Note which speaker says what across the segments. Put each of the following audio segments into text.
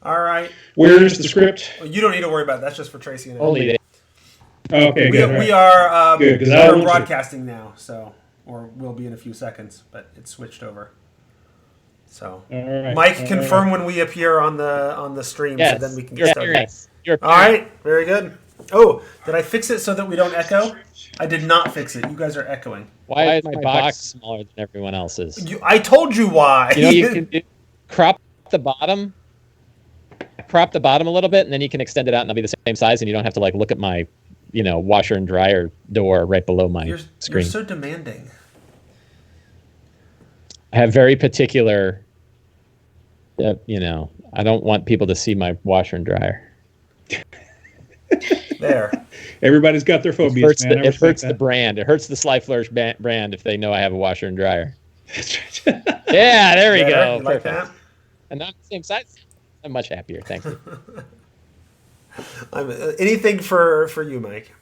Speaker 1: All right.
Speaker 2: Where is the script?
Speaker 1: Well, you don't need to worry about it. That's just for Tracy and I.
Speaker 3: Only they.
Speaker 2: Okay, good.
Speaker 1: We are
Speaker 2: Good, 'cause
Speaker 1: we
Speaker 2: I
Speaker 1: are
Speaker 2: want to-
Speaker 1: broadcasting now, so or will be in a few seconds, but it's switched over. So,
Speaker 2: All right.
Speaker 1: Mike,
Speaker 2: All
Speaker 1: confirm
Speaker 2: right.
Speaker 1: when we appear on the stream,
Speaker 3: Yes.
Speaker 1: so then we can
Speaker 3: Your
Speaker 1: get started.
Speaker 3: appearance. Your
Speaker 1: All right, very good. Oh, did I fix it so that we don't echo? I did not fix it. You guys are echoing.
Speaker 3: Why is my box smaller than everyone else's?
Speaker 1: I told you why.
Speaker 3: You can crop the bottom a little bit, and then you can extend it out and it'll be the same size, and you don't have to look at my, washer and dryer door right below my screen.
Speaker 1: You're so demanding.
Speaker 3: I have very particular, I don't want people to see my washer and dryer.
Speaker 1: There.
Speaker 2: Everybody's got their phobias, man.
Speaker 3: It hurts the brand. It hurts the Sly Flourish brand if they know I have a washer and dryer. Yeah, there we go.
Speaker 1: You like that?
Speaker 3: And not the same size. I'm much happier. Thank you.
Speaker 1: Anything for you, Mike.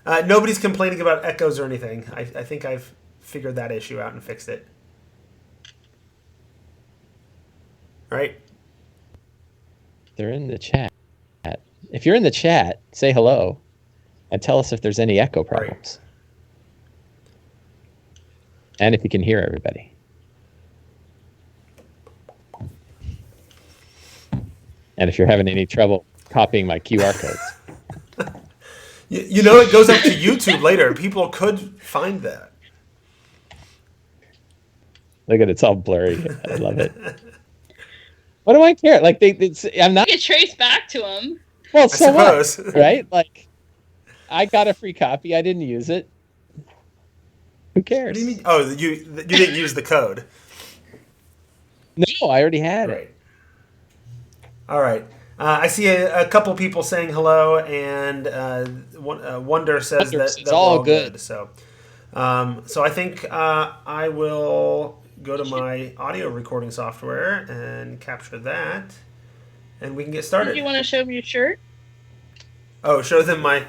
Speaker 1: Nobody's complaining about echoes or anything. I think I've figured that issue out and fixed it. Right?
Speaker 3: They're in the chat. If you're in the chat, say hello and tell us if there's any echo problems. Right. And if you can hear everybody. And if you're having any trouble copying my QR codes.
Speaker 1: It goes up to YouTube later. People could find that.
Speaker 3: Look at it, it's all blurry. I love it. What do I care? I'm not.
Speaker 4: You can trace back to them.
Speaker 3: Well, so what? Right? I got a free copy. I didn't use it. Who cares?
Speaker 1: What do you mean? Oh, you didn't use the code.
Speaker 3: No, I already had
Speaker 1: it. All right. I see a couple people saying hello, and Wonder says that
Speaker 3: it's all good.
Speaker 1: So I think I will go to my audio recording software and capture that, and we can get started.
Speaker 4: Do you want to show me your shirt?
Speaker 1: Oh, show them my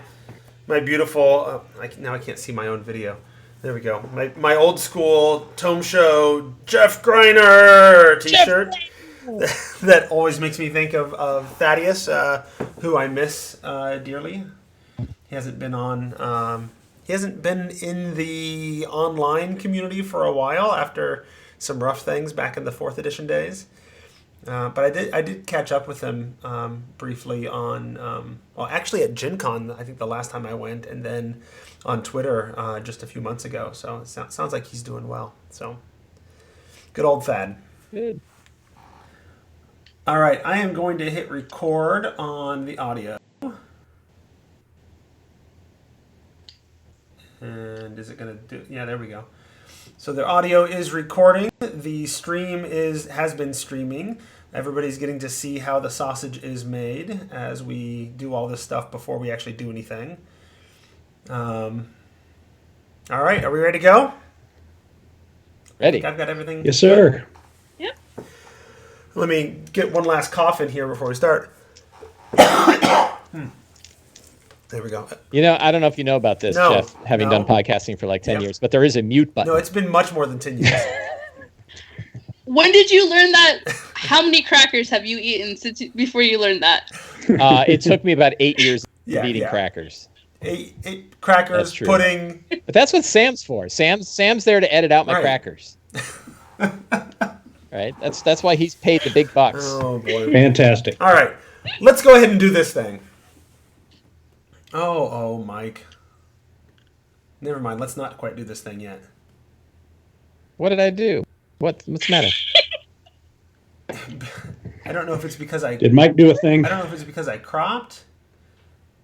Speaker 1: beautiful. Now I can't see my own video. There we go. My old school Tome Show Jeff Greiner T-shirt. That always makes me think of Thaddeus, who I miss dearly. He hasn't been on. He hasn't been in the online community for a while after some rough things back in the 4th edition days. But I did catch up with him briefly on actually at Gen Con, I think the last time I went, and then on Twitter just a few months ago. So it sounds like he's doing well. So good old Thad.
Speaker 3: Good.
Speaker 1: All right, I am going to hit record on the audio. And is it going to do? Yeah, there we go. So the audio is recording. The stream has been streaming. Everybody's getting to see how the sausage is made as we do all this stuff before we actually do anything. All right, are we ready to go?
Speaker 3: Ready.
Speaker 1: I've got everything.
Speaker 2: Yes, sir.
Speaker 4: Yep.
Speaker 1: Let me get one last cough in here before we start. There we go.
Speaker 3: I don't know if you know about this, Jeff, having done podcasting for 10 years, but there is a mute button.
Speaker 1: No, it's been much more than 10 years.
Speaker 4: When did you learn that? How many crackers have you eaten before you learned that?
Speaker 3: It took me about 8 years of eating crackers.
Speaker 1: Eight crackers, pudding.
Speaker 3: But that's what Sam's for. Sam's there to edit out my crackers. Right? That's why he's paid the big bucks.
Speaker 1: Oh, boy.
Speaker 2: Fantastic.
Speaker 1: All right. Let's go ahead and do this thing. Oh, Mike. Never mind. Let's not quite do this thing yet.
Speaker 3: What did I do? What's the matter?
Speaker 1: I don't know if it's because I...
Speaker 2: Did Mike do a thing?
Speaker 1: I don't know if it's because I cropped.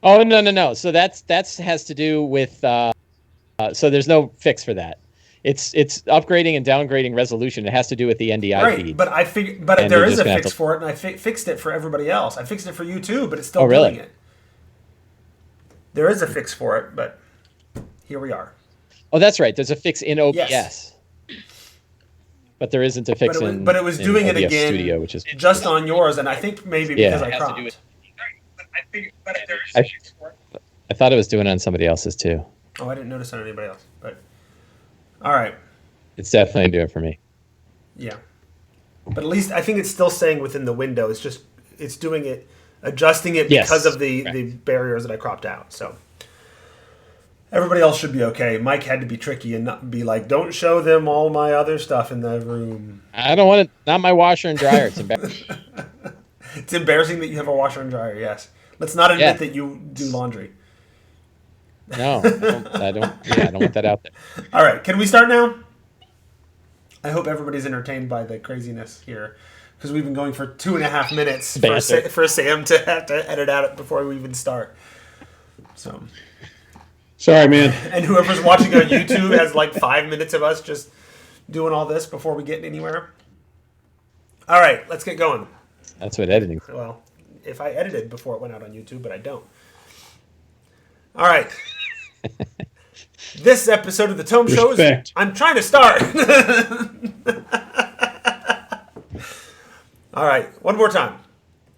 Speaker 3: Oh, no. So that has to do with... so there's no fix for that. It's upgrading and downgrading resolution. It has to do with the NDI feed.
Speaker 1: But there is a fix for it, and I fixed it for everybody else. I fixed it for you too, but it's still doing it. There is a fix for it, but here we are.
Speaker 3: Oh, that's right. There's a fix in OBS.
Speaker 1: Yes.
Speaker 3: But there isn't a fix in
Speaker 1: But it was doing it again
Speaker 3: Studio, which is
Speaker 1: just on yours, and I think maybe because I cropped.
Speaker 3: I thought it was doing it on somebody else's too.
Speaker 1: Oh, I didn't notice on anybody else. But all right.
Speaker 3: It's definitely doing it for me.
Speaker 1: Yeah. But at least I think it's still staying within the window. It's just it's doing it, adjusting it
Speaker 3: Yes,
Speaker 1: because of the
Speaker 3: correct.
Speaker 1: barriers that I cropped out. So everybody else should be okay. Mike had to be tricky and not be like, don't show them all my other stuff in the room.
Speaker 3: I don't want it. Not my washer and dryer. It's embarrassing.
Speaker 1: It's embarrassing that you have a washer and dryer. Yes. Let's not admit
Speaker 3: Yeah.
Speaker 1: that you do laundry.
Speaker 3: No, I don't. Yeah, I don't want that out there.
Speaker 1: All right, can we start now? I hope everybody's entertained by the craziness here, because we've been going for 2.5 minutes
Speaker 3: Banter.
Speaker 1: for Sam to have to edit out it before we even start. So,
Speaker 2: Sorry, man.
Speaker 1: and whoever's watching on YouTube has like 5 minutes of us just doing all this before we get anywhere. All right, let's get going.
Speaker 3: That's what editing.
Speaker 1: Well, if I edited before it went out on YouTube, but I don't. All right. This episode of the Tome Show is...
Speaker 2: Respect.
Speaker 1: I'm trying to start. All right, one more time.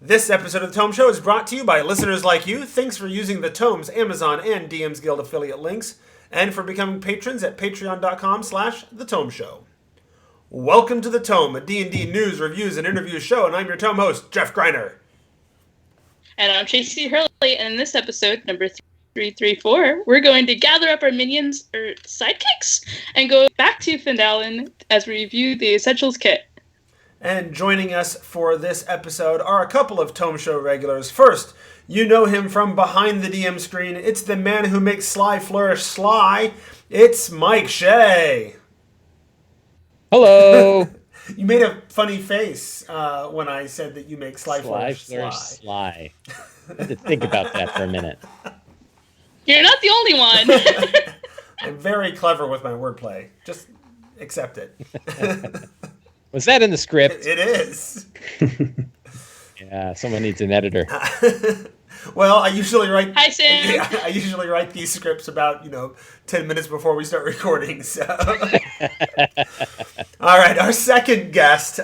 Speaker 1: This episode of the Tome Show is brought to you by listeners like you. Thanks for using the Tome's Amazon and DM's Guild affiliate links, and for becoming patrons at patreon.com/The Tome Show. Welcome to the Tome, a D&D news, reviews, and interviews show, and I'm your Tome host, Jeff Greiner.
Speaker 4: And I'm Tracy Hurley, and in this episode, number 334, we're going to gather up our minions, or sidekicks, and go back to Fandalin as we review the Essentials Kit.
Speaker 1: And joining us for this episode are a couple of Tome Show regulars. First, you know him from behind the DM screen. It's the man who makes Sly flourish sly. It's Mike Shea.
Speaker 3: Hello.
Speaker 1: You made a funny face when I said that you make Sly flourish sly.
Speaker 3: Sly. I had to think about that for a minute.
Speaker 4: You're not the only one.
Speaker 1: I'm very clever with my wordplay. Just accept it.
Speaker 3: Was that in the script?
Speaker 1: It is.
Speaker 3: Yeah, someone needs an editor.
Speaker 1: Well, I usually write.
Speaker 4: Hi, Sam.
Speaker 1: Yeah, I usually write these scripts about 10 minutes before we start recording. So, all right, our second guest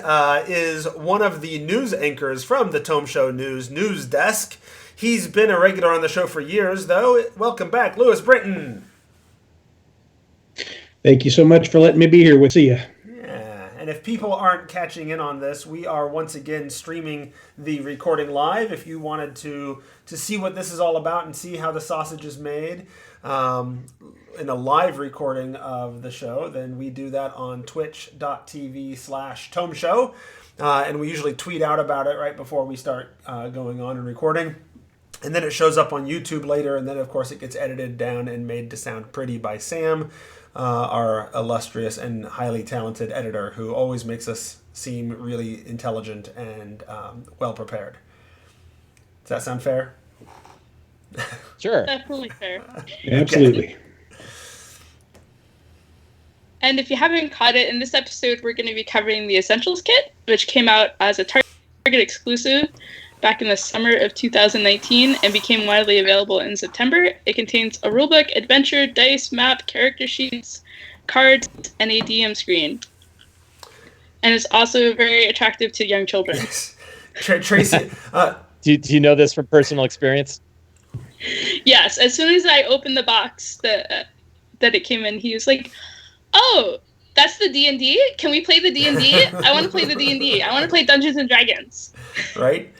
Speaker 1: is one of the news anchors from the Tome Show News Desk. He's been a regular on the show for years, though. Welcome back, Lewis Britton.
Speaker 2: Thank you so much for letting me be here with you.
Speaker 1: Yeah, and if people aren't catching in on this, we are once again streaming the recording live. If you wanted to see what this is all about and see how the sausage is made in a live recording of the show, then we do that on twitch.tv/Tome Show. And we usually tweet out about it right before we start going on and recording. And then it shows up on YouTube later, and then, of course, it gets edited down and made to sound pretty by Sam, our illustrious and highly talented editor, who always makes us seem really intelligent and well-prepared. Does that sound fair?
Speaker 3: Sure.
Speaker 4: Definitely fair.
Speaker 2: Absolutely.
Speaker 4: And if you haven't caught it, in this episode, we're going to be covering the Essentials Kit, which came out as a Target exclusive back in the summer of 2019 and became widely available in September. It contains a rulebook, adventure, dice, map, character sheets, cards, and a DM screen. And it's also very attractive to young children.
Speaker 1: Tracy,
Speaker 3: Do you know this from personal experience?
Speaker 4: Yes, as soon as I opened the box that it came in, he was like, "Oh, that's the D&D? Can we play the D&D? I want to play the D&D. I want to play Dungeons and Dragons."
Speaker 1: right?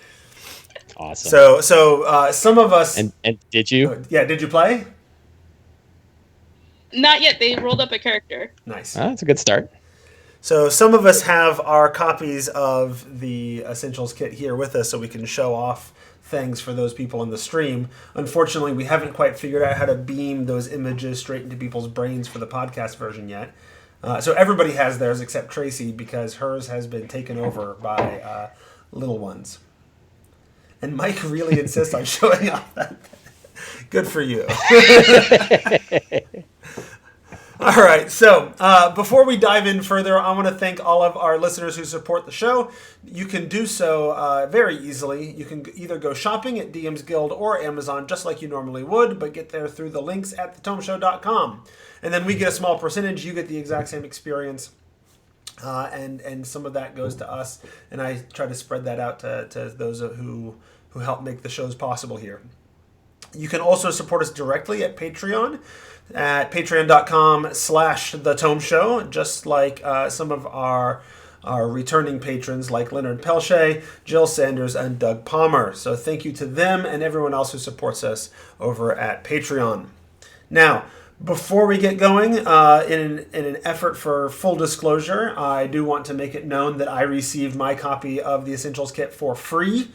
Speaker 3: Awesome.
Speaker 1: So some of us...
Speaker 3: And did you?
Speaker 1: Yeah, did you play?
Speaker 4: Not yet. They rolled up a character.
Speaker 1: Nice.
Speaker 3: Oh, that's a good start.
Speaker 1: So some of us have our copies of the Essentials Kit here with us so we can show off things for those people in the stream. Unfortunately, we haven't quite figured out how to beam those images straight into people's brains for the podcast version yet. So everybody has theirs except Tracy, because hers has been taken over by little ones. And Mike really insists on showing off that. Good for you. All right, so before we dive in further, I want to thank all of our listeners who support the show. You can do so very easily. You can either go shopping at DM's Guild or Amazon, just like you normally would, but get there through the links at thetomeshow.com. And then we get a small percentage. You get the exact same experience. And some of that goes to us, and I try to spread that out to those who help make the shows possible here. You can also support us directly at Patreon at patreon.com/The Tome Show, just like some of our our returning patrons like Leonard Pelche, Jill Sanders, and Doug Palmer. So thank you to them and everyone else who supports us over at Patreon. Now, before we get going, in an effort for full disclosure, I do want to make it known that I received my copy of the Essentials Kit for free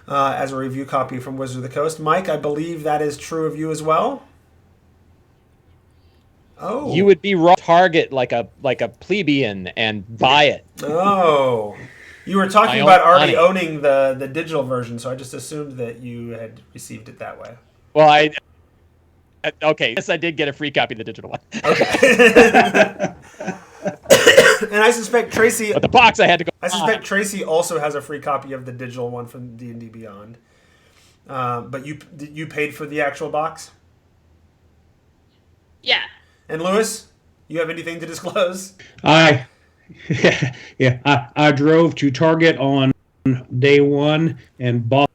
Speaker 1: as a review copy from Wizards of the Coast. Mike, I believe that is true of you as well? Oh.
Speaker 3: You would be wrong. Target like a plebeian and buy it.
Speaker 1: Oh. You were talking about already owning the digital version, so I just assumed that you had received it that way.
Speaker 3: Well, okay, yes, I did get a free copy of the digital one.
Speaker 1: Okay. And I suspect Tracy...
Speaker 3: But the box I had to go...
Speaker 1: I suspect Tracy also has a free copy of the digital one from D&D Beyond. But you paid for the actual box?
Speaker 4: Yeah.
Speaker 1: And Lewis, you have anything to disclose?
Speaker 2: I drove to Target on day one and bought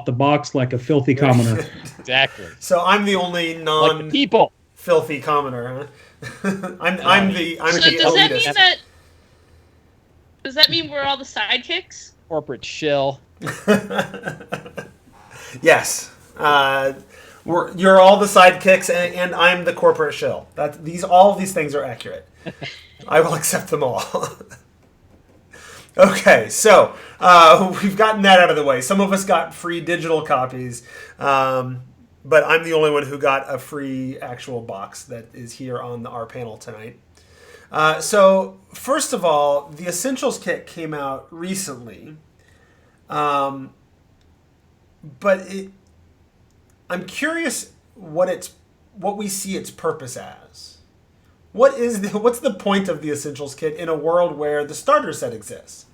Speaker 2: the box like a filthy commoner.
Speaker 3: Exactly.
Speaker 1: So I'm the only
Speaker 3: people
Speaker 1: filthy commoner. Huh? I'm the elitist.
Speaker 4: Does that mean we're all the sidekicks?
Speaker 3: Corporate shill.
Speaker 1: Yes. You're all the sidekicks, and I'm the corporate shill. All of these things are accurate. I will accept them all. Okay, so we've gotten that out of the way. Some of us got free digital copies, but I'm the only one who got a free actual box that is here on our panel tonight. So first of all, the Essentials Kit came out recently, but I'm curious what we see its purpose as. What's the point of the Essentials Kit in a world where the starter set exists?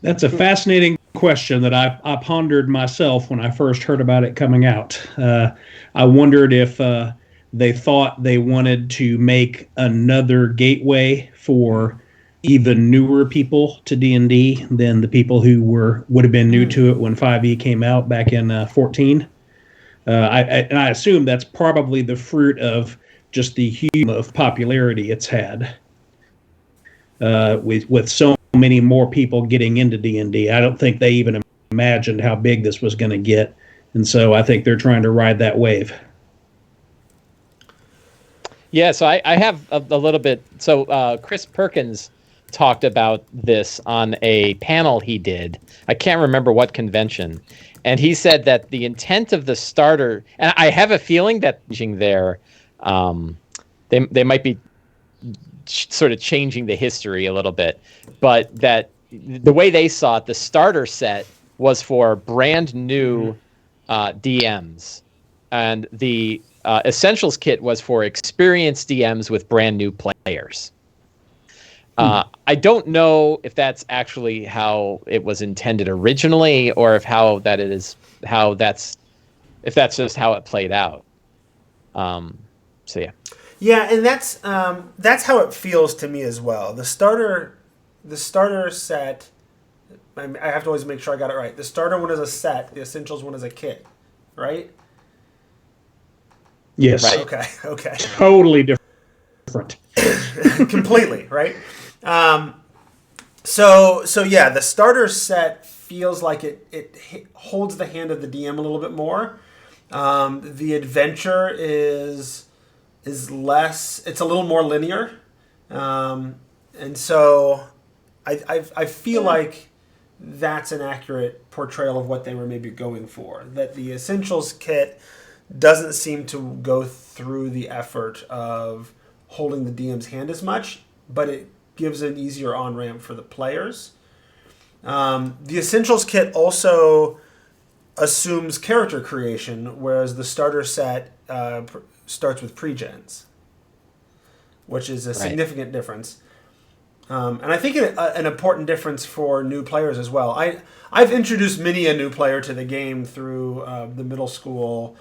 Speaker 2: That's a fascinating question that I pondered myself when I first heard about it coming out. I wondered if they thought they wanted to make another gateway for even newer people to D&D than the people who would have been new to it when 5e came out back in 14. I assume that's probably the fruit of just the huge of popularity it's had with so many more people getting into D&D. I don't think they even imagined how big this was going to get, and so I think they're trying to ride that wave.
Speaker 3: Yeah, so I have a little bit. So Chris Perkins talked about this on a panel he did. I can't remember what convention. And he said that the intent of the starter, and I have a feeling that they might be sort of changing the history a little bit, but that the way they saw it, the starter set was for brand new DMs, and the Essentials Kit was for experienced DMs with brand new players. I don't know if that's actually how it was intended originally, or if that's just how it played out. So yeah.
Speaker 1: Yeah, and that's how it feels to me as well. The starter set. I have to always make sure I got it right. The starter one is a set. The Essentials one is a kit, right?
Speaker 2: Yes.
Speaker 3: Right.
Speaker 1: Okay.
Speaker 2: Totally different.
Speaker 1: Completely, right? So yeah, the starter set feels like it holds the hand of the DM a little bit more. The adventure is less. It's a little more linear, and so I feel like that's an accurate portrayal of what they were maybe going for. That the Essentials Kit doesn't seem to go through the effort of holding the DM's hand as much, but it gives an easier on-ramp for the players. The Essentials Kit also assumes character creation, whereas the starter set starts with pre-gens, which is a significant difference. And I think an important difference for new players as well. I've introduced many a new player to the game through the middle school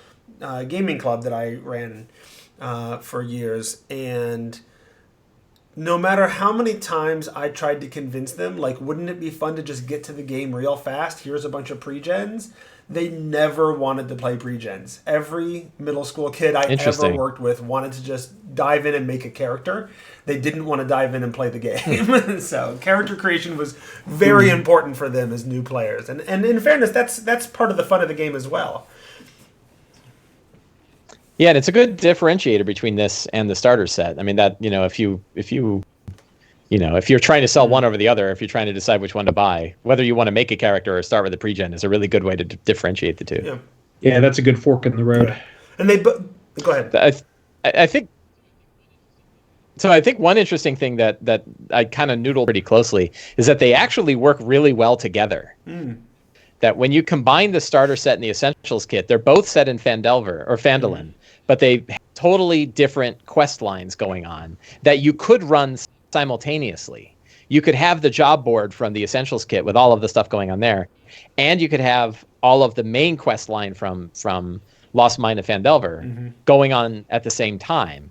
Speaker 1: gaming club that I ran for years, and no matter how many times I tried to convince them, like, wouldn't it be fun to just get to the game real fast? Here's a bunch of pre-gens. they never wanted to play pre-gens. Every middle school kid I ever worked with wanted to just dive in and make a character. They didn't want to dive in and play the game. So character creation was very important for them as new players. And in fairness, that's part of the fun of the game as well.
Speaker 3: Yeah, and it's a good differentiator between this and the starter set. I mean, that, you know, if you're trying to sell one over the other, if you're trying to decide which one to buy, whether you want to make a character or start with a pre-gen is a really good way to differentiate the two.
Speaker 2: Yeah, that's a good fork in the road.
Speaker 1: Yeah. And go ahead.
Speaker 3: I think one interesting thing that I kind of noodled pretty closely is that they actually work really well together. That when you combine the starter set and the essentials kit, they're both set in Phandalin, but they have totally different quest lines going on that you could run simultaneously. You could have the job board from the essentials kit with all of the stuff going on there, and you could have all of the main quest line from Lost Mine of Phandelver going on at the same time.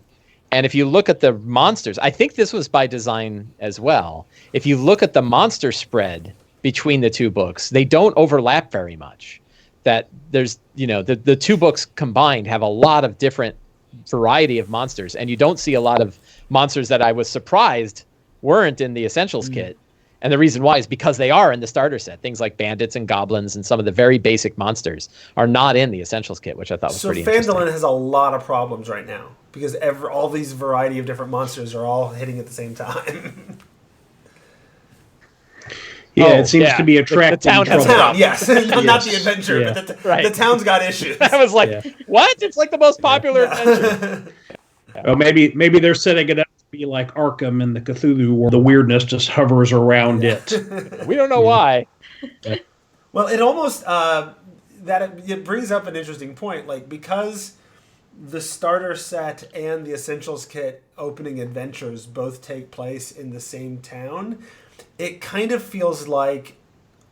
Speaker 3: And if you look at the monsters, I think this was by design as well. If you look at the monster spread between the two books, they don't overlap very much. That there's, you know, the two books combined have a lot of different variety of monsters, and you don't see a lot of monsters that I was surprised weren't in the essentials kit. And the reason why is because they are in the starter set. Things like bandits and goblins and some of the very basic monsters are not in the essentials kit, which I thought was pretty interesting.
Speaker 1: So Phandalin has a lot of problems right now because all these variety of different monsters are all hitting at the same time.
Speaker 2: It seems to be attracting
Speaker 3: the
Speaker 1: town, yes. Not the adventure, but the town's got issues.
Speaker 3: I was like, what? It's like the most popular adventure.
Speaker 2: Well, maybe they're setting it up to be like Arkham in the Cthulhu world. The weirdness just hovers around it.
Speaker 3: We don't know why.
Speaker 1: Well, it almost it brings up an interesting point. Like, because the starter set and the essentials kit opening adventures both take place in the same town, it kind of feels like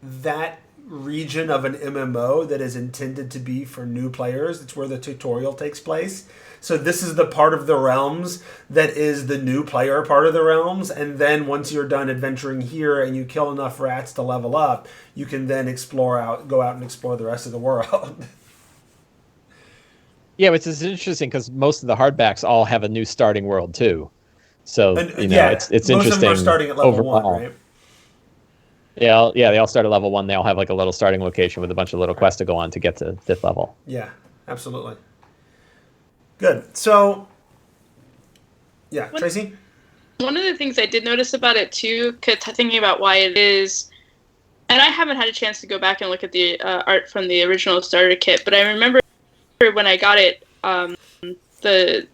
Speaker 1: that region of an MMO that is intended to be for new players. It's where the tutorial takes place. So this is the part of the realms that is the new player part of the realms. And then once you're done adventuring here and you kill enough rats to level up, you can then go out and explore the rest of the world.
Speaker 3: Yeah, which is interesting because most of the hardbacks all have a new starting world too. So it's interesting. Most of them are starting at level 1, right? Yeah, they all start at level 1. They all have like a little starting location with a bunch of little quests to go on to get to 5th level.
Speaker 1: Yeah, absolutely. Good. So, Tracy?
Speaker 4: One of the things I did notice about it too, thinking about why it is, and I haven't had a chance to go back and look at the art from the original starter kit, but I remember when I got it, the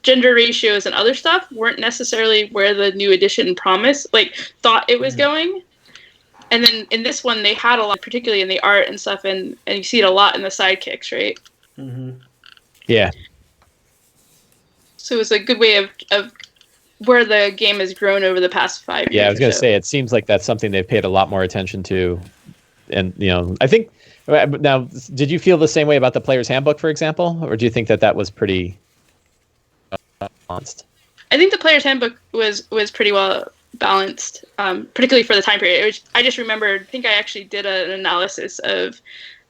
Speaker 4: gender ratios and other stuff weren't necessarily where the new edition thought it was going. And then in this one, they had a lot, particularly in the art and stuff, and you see it a lot in the sidekicks, right?
Speaker 1: Mm-hmm.
Speaker 3: Yeah.
Speaker 4: So it's a good way of where the game has grown over the past 5 years.
Speaker 3: Yeah, I was going to say, it seems like that's something they've paid a lot more attention to. And, you know, I think, now, did you feel the same way about the player's handbook, for example? Or do you think that was pretty balanced?
Speaker 4: I think the player's handbook was pretty well balanced, particularly for the time period. I just remembered, I think I actually did an analysis of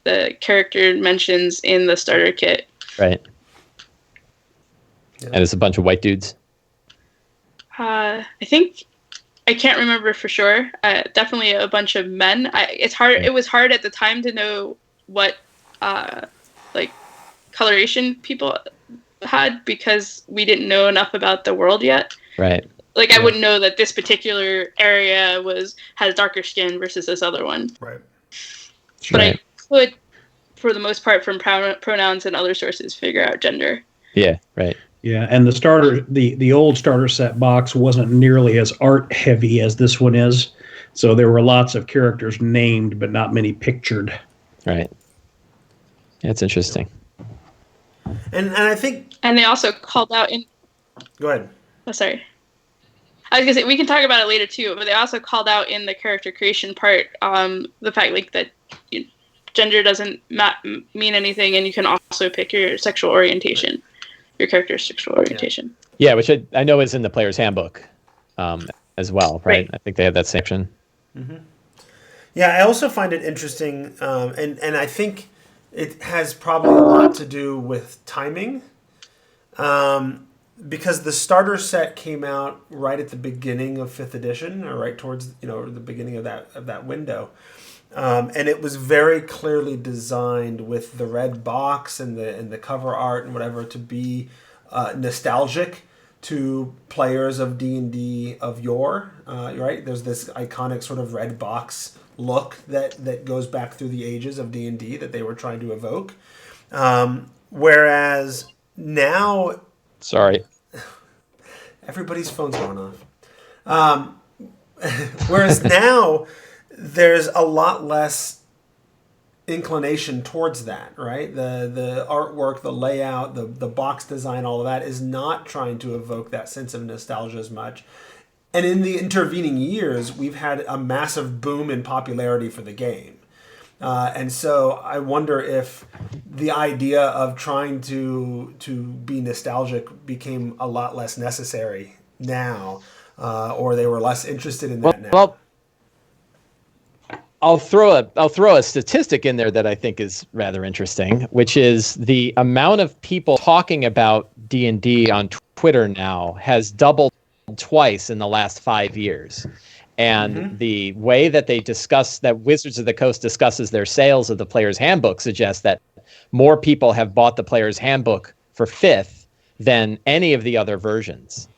Speaker 4: the character mentions in the starter kit.
Speaker 3: Right. Yeah. And it's a bunch of white dudes.
Speaker 4: I think, I can't remember for sure. Definitely a bunch of men. It's hard. It was hard at the time to know what coloration people had because we didn't know enough about the world yet.
Speaker 3: Right.
Speaker 4: I wouldn't know that this particular area has darker skin versus this other one.
Speaker 1: Right.
Speaker 4: But I could, for the most part, from pronouns and other sources, figure out gender.
Speaker 3: Yeah. Right.
Speaker 2: Yeah, and the old starter set box wasn't nearly as art heavy as this one is, so there were lots of characters named but not many pictured.
Speaker 3: Right. That's interesting.
Speaker 1: And I think.
Speaker 4: And they also called out in.
Speaker 1: Go ahead.
Speaker 4: Oh, sorry. I was gonna say we can talk about it later too, but they also called out in the character creation part the fact that gender doesn't mean anything, and you can also pick your sexual orientation. Your character's sexual orientation.
Speaker 3: Yeah, which I know is in the player's handbook as well, right? I think they have that section.
Speaker 1: Mm-hmm. Yeah, I also find it interesting, and I think it has probably a lot to do with timing, because the starter set came out right at the beginning of fifth edition, or right towards the beginning of that window, and it was very clearly designed with the red box and the cover art and whatever to be nostalgic to players of D&D of yore, right? There's this iconic sort of red box look that goes back through the ages of D&D that they were trying to evoke. Whereas now...
Speaker 3: Sorry.
Speaker 1: Everybody's phone's going off. Whereas now there's a lot less inclination towards that, right? The artwork, the layout, the box design, all of that is not trying to evoke that sense of nostalgia as much. And in the intervening years, we've had a massive boom in popularity for the game. And so I wonder if the idea of trying to be nostalgic became a lot less necessary now, or they were less interested in that now.
Speaker 3: Well, I'll throw a statistic in there that I think is rather interesting, which is the amount of people talking about D&D on Twitter now has doubled twice in the last 5 years. And the way that that Wizards of the Coast discusses their sales of the Player's Handbook suggests that more people have bought the Player's Handbook for 5th than any of the other versions.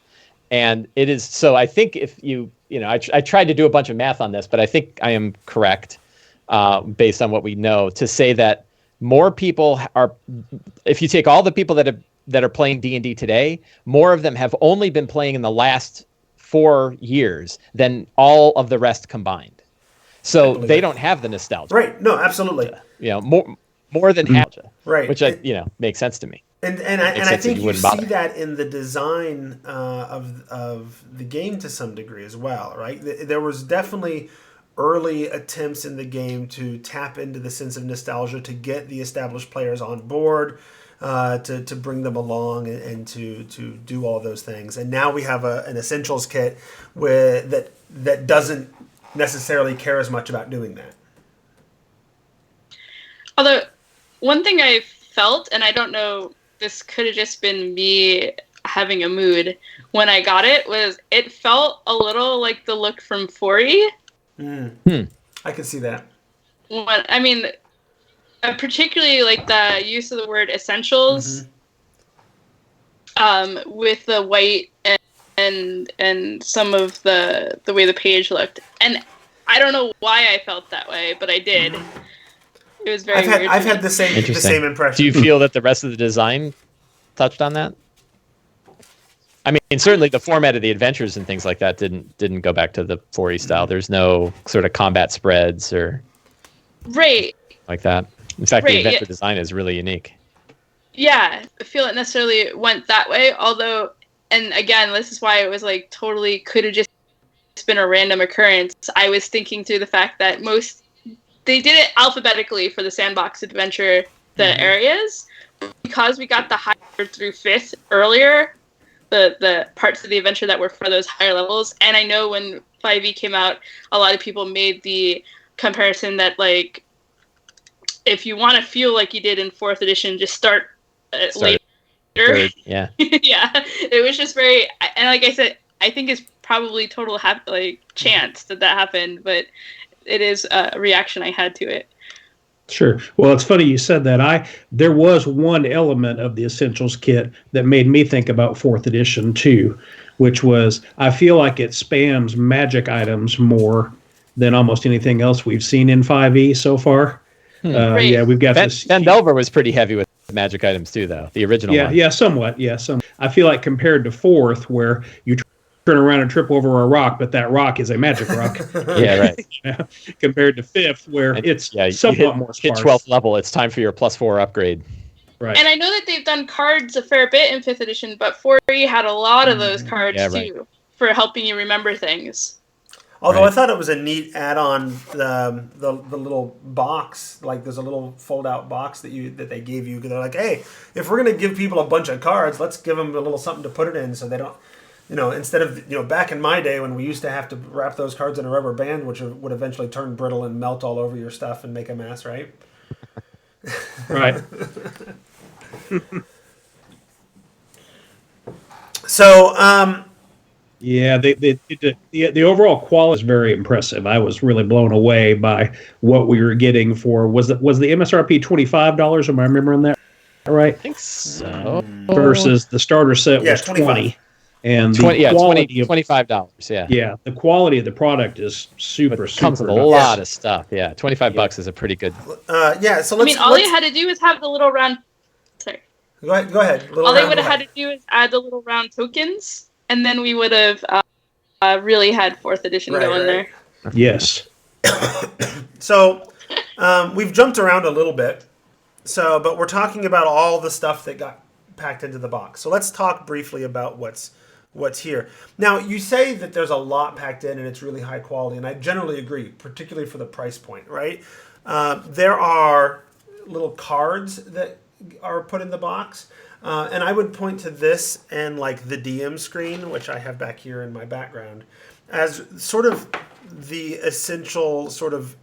Speaker 3: And it is, so I think if I tried to do a bunch of math on this, but I think I am correct, based on what we know, to say that more people if you take all the people that are playing D&D today, more of them have only been playing in the last 4 years than all of the rest combined. So they don't have the nostalgia.
Speaker 1: Right. No, absolutely.
Speaker 3: More than half.
Speaker 1: Right.
Speaker 3: Which makes sense to me.
Speaker 1: And I think you see that in the design of the game to some degree as well, right? There was definitely early attempts in the game to tap into the sense of nostalgia, to get the established players on board, to bring them along and to do all those things. And now we have an essentials kit that doesn't necessarily care as much about doing that.
Speaker 4: Although, one thing I felt, and I don't know, this could have just been me having a mood when I got it, was it felt a little like the look from 4E.
Speaker 1: I can see that.
Speaker 4: Particularly like the use of the word essentials, with the white and some of the way the page looked. And I don't know why I felt that way, but I did. It was very weird.
Speaker 1: I've had the same impression.
Speaker 3: Do you feel that the rest of the design touched on that? I mean, certainly the format of the adventures and things like that didn't go back to the 4E style. There's no sort of combat spreads or like that. In fact, the adventure design is really unique.
Speaker 4: Yeah, I feel it necessarily went that way. Although, and again, this is why it was like totally could have just been a random occurrence. I was thinking through the fact that they did it alphabetically for the sandbox adventure, the areas, because we got the higher through 5th earlier, the parts of the adventure that were for those higher levels. And I know when 5e came out, a lot of people made the comparison that, like, if you want to feel like you did in 4th edition, just start later.
Speaker 3: Third, yeah.
Speaker 4: Yeah, it was just very, and like I said, I think it's probably total chance that happened, but it is a reaction I had to it.
Speaker 2: Sure. Well, it's funny you said that. There was one element of the Essentials kit that made me think about 4th edition too, which was I feel like it spams magic items more than almost anything else we've seen in 5e so far.
Speaker 4: Right.
Speaker 2: Yeah, we've got this.
Speaker 3: Delver was pretty heavy with magic items too, though. The original one.
Speaker 2: Yeah, somewhat. Yeah, I feel like compared to 4th, where you turn around and trip over a rock, but that rock is a magic rock.
Speaker 3: Yeah, right.
Speaker 2: Compared to 5th, where it's somewhat more sparse.
Speaker 3: Hit 12th level, it's time for your +4 upgrade.
Speaker 2: Right.
Speaker 4: And I know that they've done cards a fair bit in 5th edition, but 4e had a lot of those cards too, for helping you remember things.
Speaker 1: Although I thought it was a neat add-on, the little box, like there's a little fold-out box that they gave you. They're like, hey, if we're gonna give people a bunch of cards, let's give them a little something to put it in, so they don't instead of back in my day when we used to have to wrap those cards in a rubber band, which would eventually turn brittle and melt all over your stuff and make a mess, right?
Speaker 2: Right.
Speaker 1: So,
Speaker 2: Yeah, the overall quality is very impressive. I was really blown away by what we were getting for was the MSRP $25? Am I remembering that right?
Speaker 3: I think so.
Speaker 2: Versus the starter set was 20, and the
Speaker 3: 20,
Speaker 2: quality of
Speaker 3: $25. Yeah,
Speaker 2: the quality of the product is super.
Speaker 3: Comes with a
Speaker 2: nice.
Speaker 3: lot of stuff. Yeah, $25 is a pretty good.
Speaker 1: So let's.
Speaker 4: All you had to do is have the little round. Sorry.
Speaker 1: Go ahead.
Speaker 4: All they would have had to do is add the little round tokens, and then we would have really had 4th edition going there.
Speaker 2: Yes.
Speaker 1: So we've jumped around a little bit. But we're talking about all the stuff that got packed into the box. So let's talk briefly about what's here. Now, you say that there's a lot packed in and it's really high quality, and I generally agree, particularly for the price point, right? There are little cards that are put in the box, and I would point to this and like the DM screen, which I have back here in my background, as sort of the essential sort of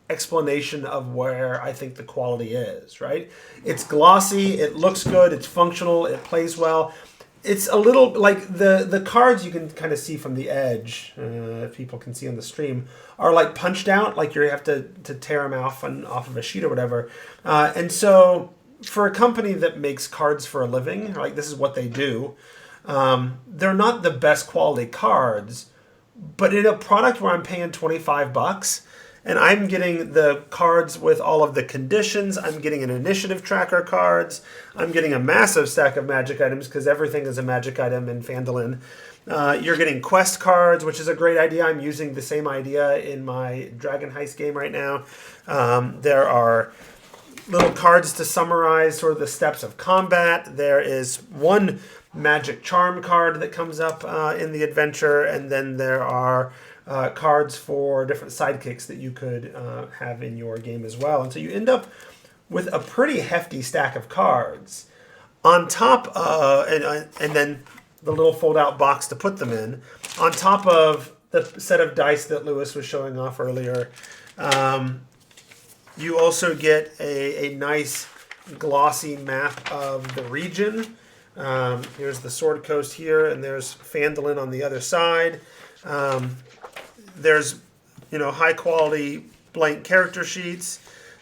Speaker 1: explanation of where I think the quality is, right? It's glossy, it looks good, it's functional, it plays well. It's a little like the cards you can kind of see from the edge, if people can see on the stream, are like punched out, like you have to tear them off of a sheet or whatever. And so for a company that makes cards for a living, like this is what they do, they're not the best quality cards, but in a product where I'm paying $25, and I'm getting the cards with all of the conditions. I'm getting an initiative tracker cards. I'm getting a massive stack of magic items because everything is a magic item in Phandalin. You're getting quest cards, which is a great idea. I'm using the same idea in my Dragon Heist game right now. There are little cards to summarize sort of the steps of combat. There is one magic charm card that comes up in the adventure, and then there are cards for different sidekicks that you could have in your game as well. And so you end up with a pretty hefty stack of cards. On top and then the little fold-out box to put them in. On top of the set of dice that Lewis was showing off earlier, you also get a nice glossy map of the region. Here's the Sword Coast here, and there's Phandalin on the other side. There's, high quality blank character sheets.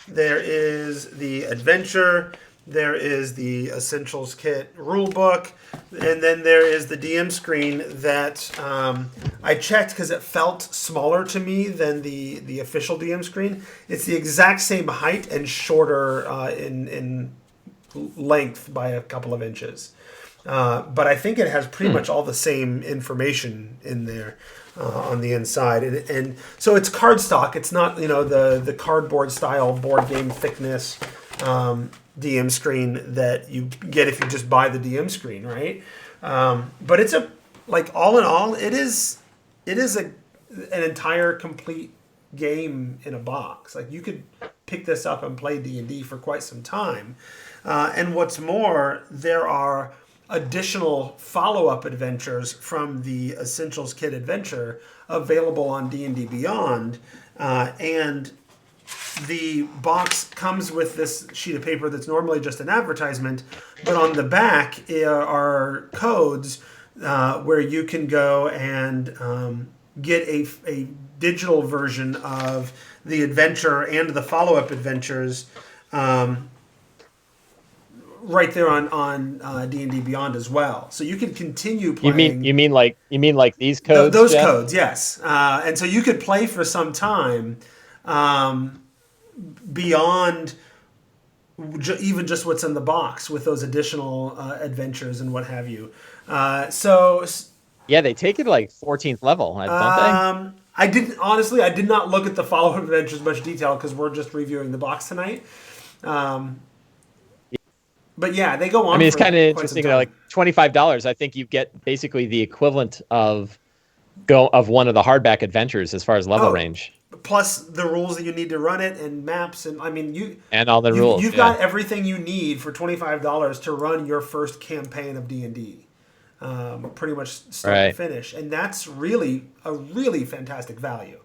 Speaker 1: There is the adventure. There is the Essentials Kit rulebook. And then there is the DM screen that I checked because it felt smaller to me than the official DM screen. It's the exact same height and shorter in length by a couple of inches. But I think it has pretty much all the same information in there on the inside. And so it's cardstock. It's not, the cardboard style board game thickness DM screen that you get if you just buy the DM screen, right? But it's all in all, it is an entire complete game in a box. Like you could pick this up and play D&D for quite some time. And what's more, there are additional follow-up adventures from the Essentials Kit adventure available on D&D Beyond, and the box comes with this sheet of paper that's normally just an advertisement, but on the back are codes where you can go and get a digital version of the adventure and the follow-up adventures right there on D&D Beyond as well. So you can continue playing.
Speaker 3: You mean like these codes?
Speaker 1: Those codes, yes. And so you could play for some time beyond even just what's in the box with those additional adventures and what have you. Yeah,
Speaker 3: they take it to like 14th level, don't they?
Speaker 1: I did not look at the follow-up adventures in much detail because we're just reviewing the box tonight. But yeah, they go on.
Speaker 3: I mean, it's kind of interesting. Like $25, I think you get basically the equivalent of one of the hardback adventures as far as level range.
Speaker 1: Plus the rules that you need to run it and maps, and I mean
Speaker 3: and all the rules.
Speaker 1: You've got everything you need for $25 to run your first campaign of D&D. pretty much start to finish, and that's really a really fantastic value.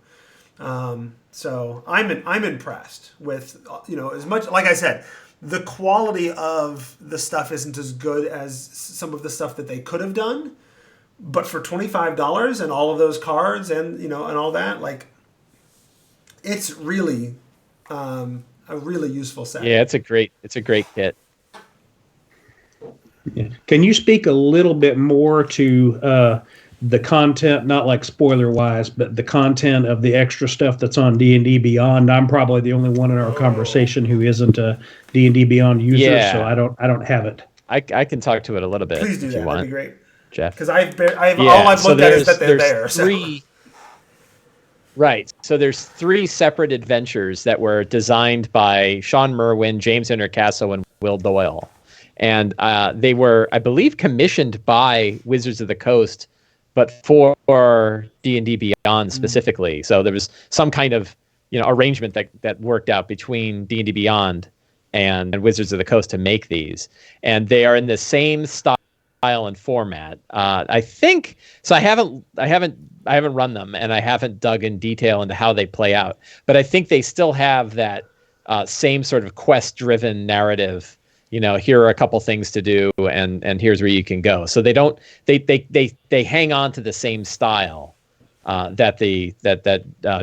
Speaker 1: So I'm impressed with, as much, like I said, the quality of the stuff isn't as good as some of the stuff that they could have done, but for $25 and all of those cards and and all that, like, it's really a really useful set.
Speaker 3: Yeah, it's a great kit.
Speaker 2: Yeah. Can you speak a little bit more to the content, not like spoiler wise, but the content of the extra stuff that's on D&D Beyond? I'm probably the only one in our conversation who isn't a D&D Beyond user, so I don't have it.
Speaker 3: I can talk to it a little bit.
Speaker 1: Please do
Speaker 3: if
Speaker 1: that.
Speaker 3: you want.
Speaker 1: That'd be great,
Speaker 3: Jeff.
Speaker 1: Because all I've looked at is that they're there.
Speaker 3: Three, right. So there's 3 separate adventures that were designed by Sean Merwin, James Intercasso, and Will Doyle. And they were, I believe, commissioned by Wizards of the Coast, but for D&D Beyond specifically. So there was some kind of arrangement that worked out between D&D Beyond and Wizards of the Coast to make these. And they are in the same style and format. I think so. I haven't run them, and I haven't dug in detail into how they play out. But I think they still have that same sort of quest-driven narrative. Here are a couple things to do, and here's where you can go. So they don't they hang on to the same style that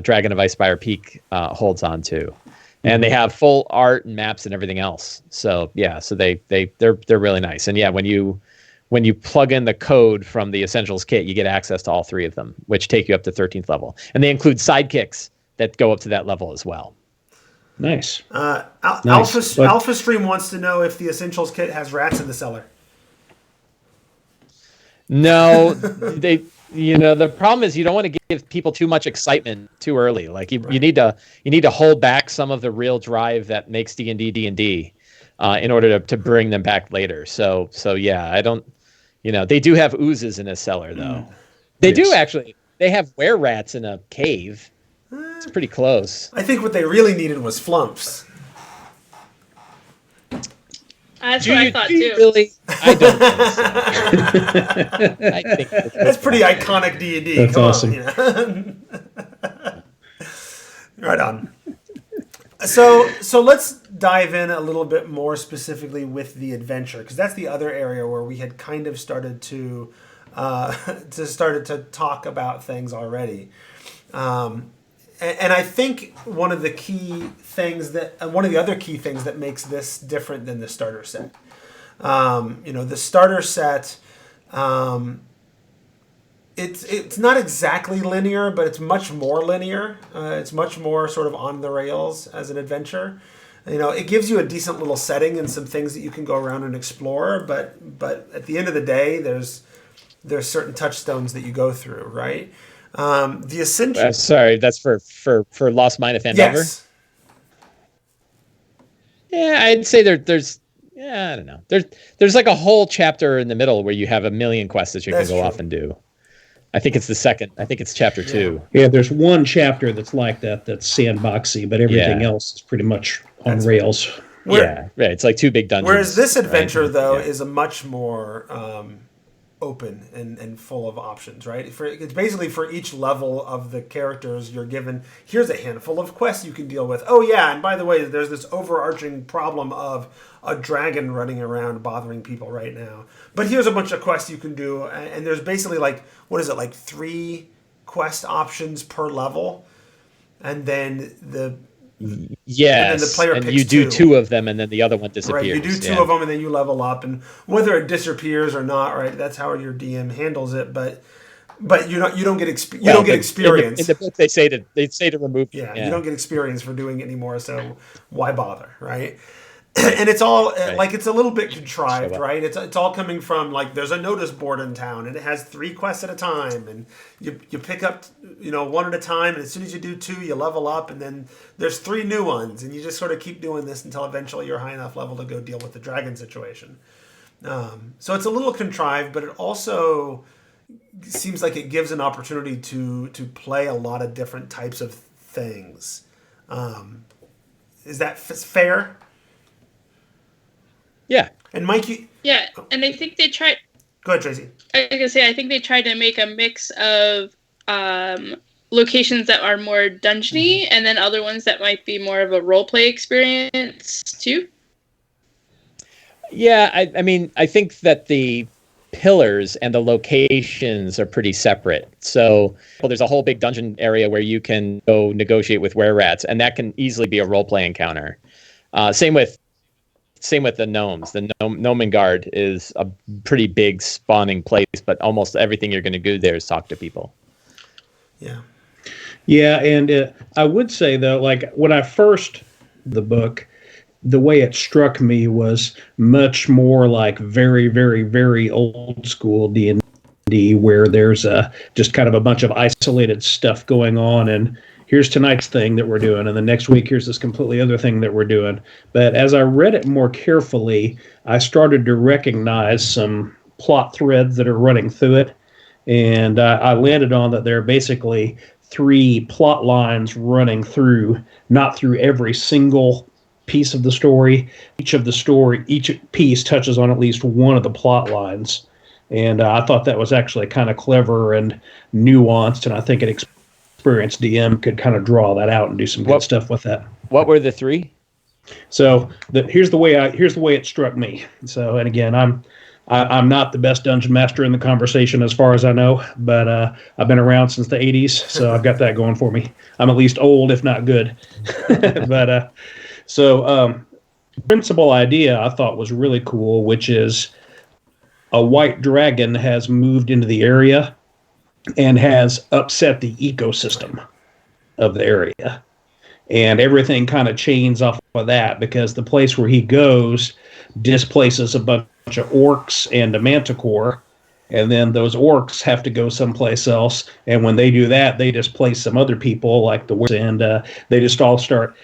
Speaker 3: Dragon of Icespire Peak holds on to, and they have full art and maps and everything else. So yeah, so they're really nice. And yeah, when you plug in the code from the Essentials kit, you get access to all 3 of them, which take you up to 13th level, and they include sidekicks that go up to that level as well.
Speaker 2: Nice.
Speaker 1: Alpha Stream wants to know if the Essentials kit has rats in the cellar.
Speaker 3: No, the problem is you don't want to give people too much excitement too early. Like you need to hold back some of the real drive that makes D&D in order to bring them back later. So yeah, I don't. They do have oozes in a cellar though. They do actually. They have were-rats in a cave. It's pretty close.
Speaker 1: I think what they really needed was flumps.
Speaker 4: That's what I thought too.
Speaker 3: Really? I don't think so. I think
Speaker 1: that's pretty iconic D&D.
Speaker 2: That's
Speaker 1: Come
Speaker 2: awesome.
Speaker 1: On, Right on. So let's dive in a little bit more specifically with the adventure, because that's the other area where we had kind of started to talk about things already. And I think one of the other key things that makes this different than the starter set, the starter set, it's not exactly linear, but it's much more linear. It's much more sort of on the rails as an adventure. It gives you a decent little setting and some things that you can go around and explore. But at the end of the day, there's certain touchstones that you go through, right? The essential.
Speaker 3: Sorry, that's for Lost Mine of Fandover.
Speaker 1: Yes.
Speaker 3: Yeah, I'd say there's. Yeah, I don't know. There's like a whole chapter in the middle where you have a million quests that you can go off and do. I think it's the second. I think it's chapter 2.
Speaker 2: Yeah, there's one chapter that's like that's sandboxy, but everything else is pretty much on rails.
Speaker 3: Right. It's like 2 big dungeons.
Speaker 1: Whereas this adventure, though, is a much more open and full of options, right? It's basically for each level of the characters you're given, here's a handful of quests you can deal with. Oh yeah, and by the way, there's this overarching problem of a dragon running around bothering people right now. But here's a bunch of quests you can do, and there's basically like 3 quest options per level, and then the player picks
Speaker 3: you do 2 of them, and then the other one disappears.
Speaker 1: Right, you do 2 of them, and then you level up, and whether it disappears or not, right? That's how your DM handles it. But you don't get experience.
Speaker 3: In the book, they say to remove.
Speaker 1: Yeah, you don't get experience for doing it anymore. So why bother, right? And it's all it's a little bit contrived, right? It's all coming from there's a notice board in town, and it has 3 quests at a time, and you pick up 1 at a time, and as soon as you do 2, you level up, and then there's 3 new ones, and you just sort of keep doing this until eventually you're high enough level to go deal with the dragon situation. So it's a little contrived, but it also seems like it gives an opportunity to play a lot of different types of things. Is that fair?
Speaker 3: Yeah.
Speaker 1: And Mike,
Speaker 4: and I think they tried.
Speaker 1: Go ahead, Tracy.
Speaker 4: I was gonna say I think they tried to make a mix of locations that are more dungeony, and then other ones that might be more of a role play experience too.
Speaker 3: Yeah, I mean, I think that the pillars and the locations are pretty separate. So there's a whole big dungeon area where you can go negotiate with were-rats, and that can easily be a role-play encounter. Same with the gnomes. The Gnomon Guard is a pretty big spawning place, but almost everything you're going to do there is talk to people.
Speaker 1: Yeah.
Speaker 2: Yeah, and I would say though, like when I first the book, the way it struck me was much more like very, very, very old school D&D, where there's just kind of a bunch of isolated stuff going on, and here's tonight's thing that we're doing, and the next week here's this completely other thing that we're doing. But as I read it more carefully, I started to recognize some plot threads that are running through it, and I landed on that there are basically 3 plot lines running through, not through every single piece of the story. Each piece touches on at least one of the plot lines. And I thought that was actually kind of clever and nuanced, and I think an experienced DM could kind of draw that out and do some good stuff with that.
Speaker 3: What were the 3?
Speaker 2: So here's the way it struck me. So, and again, I'm not the best dungeon master in the conversation as far as I know, but I've been around since the 80s, so I've got that going for me. I'm at least old, if not good. But principal idea I thought was really cool, which is a white dragon has moved into the area and has upset the ecosystem of the area. And everything kind of chains off of that, because the place where he goes displaces a bunch of orcs and a manticore, and then those orcs have to go someplace else, and when they do that, they displace some other people like the orcs, and they just all start.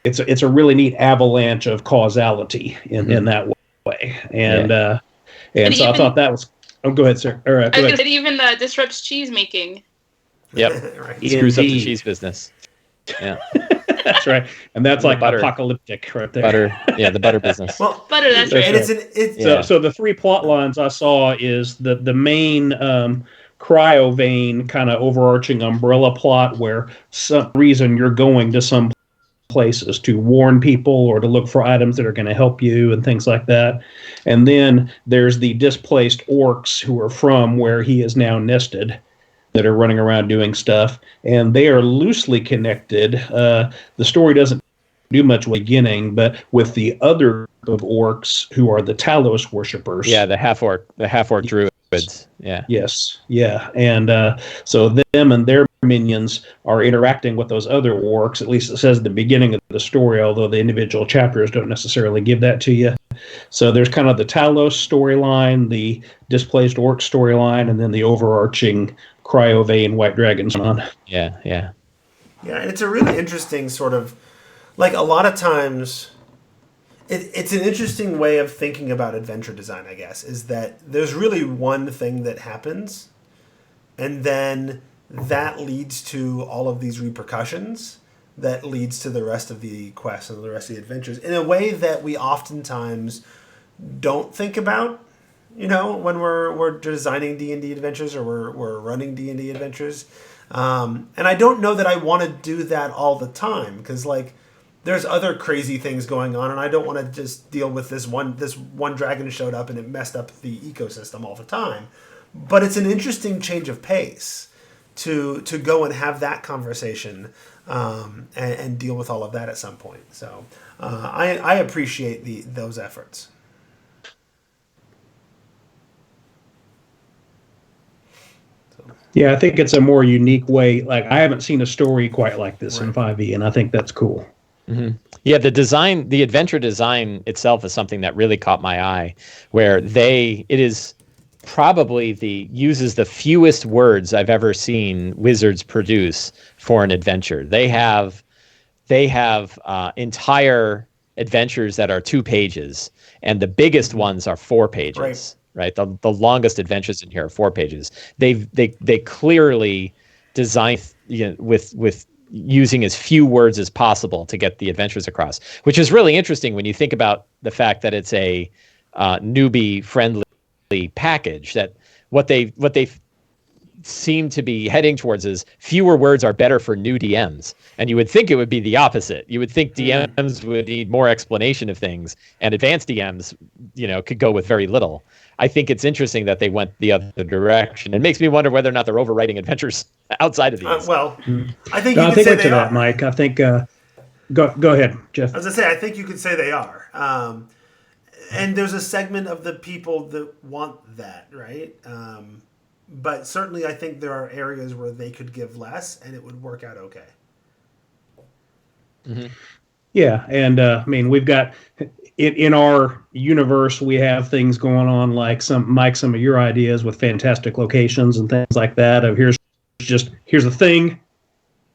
Speaker 2: It's a really neat avalanche of causality in that way, and so even, I thought that was. Oh, go ahead, sir. All right,
Speaker 4: it even disrupts cheese making.
Speaker 3: Yep,
Speaker 1: Right.
Speaker 3: Screws up the cheese business. Yeah.
Speaker 2: That's right, and that's like
Speaker 3: butter.
Speaker 2: Apocalyptic right there.
Speaker 3: Butter, yeah, the butter business.
Speaker 4: Well, butter, that's right.
Speaker 1: And
Speaker 2: So the 3 plot lines I saw is the main cryo vein kind of overarching umbrella plot, where some reason you're going to some places to warn people or to look for items that are going to help you and things like that. And then there's the displaced orcs who are from where he is now nested, that are running around doing stuff, and they are loosely connected. The story doesn't do much with the beginning, but with the other group of orcs who are the Talos worshippers.
Speaker 3: Yeah, the half orc druids. Yeah.
Speaker 2: Yes. Yeah. And so them and their minions are interacting with those other orcs. At least it says at the beginning of the story, although the individual chapters don't necessarily give that to you. So there's kind of the Talos storyline, the displaced orc storyline, and then the overarching Cryovane White Dragons on.
Speaker 3: Yeah.
Speaker 1: Yeah, and it's a really interesting sort of, like, a lot of times, it's an interesting way of thinking about adventure design, I guess, is that there's really one thing that happens, and then that leads to all of these repercussions that leads to the rest of the quests and the rest of the adventures in a way that we oftentimes don't think about. You know, when we're designing D&D adventures, or we're running D&D adventures. And I don't know that I want to do that all the time, because, like, there's other crazy things going on, and I don't want to just deal with this one dragon showed up and it messed up the ecosystem all the time. But it's an interesting change of pace to go and have that conversation and deal with all of that at some point. So I appreciate those efforts.
Speaker 2: Yeah, I think it's a more unique way. Like, I haven't seen a story quite like this in 5e, and I think that's cool.
Speaker 3: Mm-hmm. Yeah, the adventure design itself is something that really caught my eye, where it is probably uses the fewest words I've ever seen wizards produce for an adventure. They have entire adventures that are 2 pages, and the biggest ones are 4 pages. Right. The longest adventures in here are 4 pages. They clearly design, with using as few words as possible to get the adventures across, which is really interesting when you think about the fact that it's a newbie friendly package. That what they seem to be heading towards is fewer words are better for new DMs. And you would think it would be the opposite. You would think DMs would need more explanation of things, and advanced DMs, could go with very little. I think it's interesting that they went the other direction. It makes me wonder whether or not they're overwriting adventures outside of these.
Speaker 1: I think
Speaker 2: no,
Speaker 1: you
Speaker 2: I
Speaker 1: could
Speaker 2: think
Speaker 1: say
Speaker 2: to
Speaker 1: they
Speaker 2: that,
Speaker 1: are.
Speaker 2: Mike. I think go ahead, Jeff.
Speaker 1: As I say, I think you could say they are. And there's a segment of the people that want that, right? But certainly I think there are areas where they could give less and it would work out okay.
Speaker 3: Mm-hmm.
Speaker 2: Yeah, and I mean, we've got in our universe, we have things going on like some of your ideas with fantastic locations and things like that. Of here's a thing,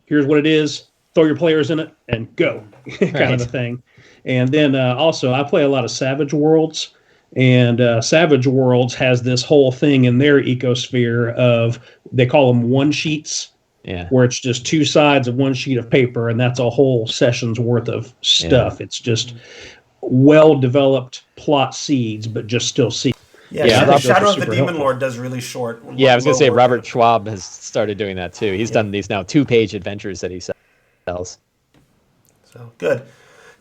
Speaker 2: here's what it is, throw your players in it and go, kind of a thing. And then also, I play a lot of Savage Worlds. And Savage Worlds has this whole thing in their ecosphere of, they call them one sheets, where it's just two sides of one sheet of paper, and that's a whole session's worth of stuff. It's just well-developed plot seeds, but just still seeds.
Speaker 1: Shadow of the Demon Lord does really short.
Speaker 3: Yeah, I was going to say Robert Schwab has started doing that too. He's done these now 2-page adventures that he sells.
Speaker 1: So good.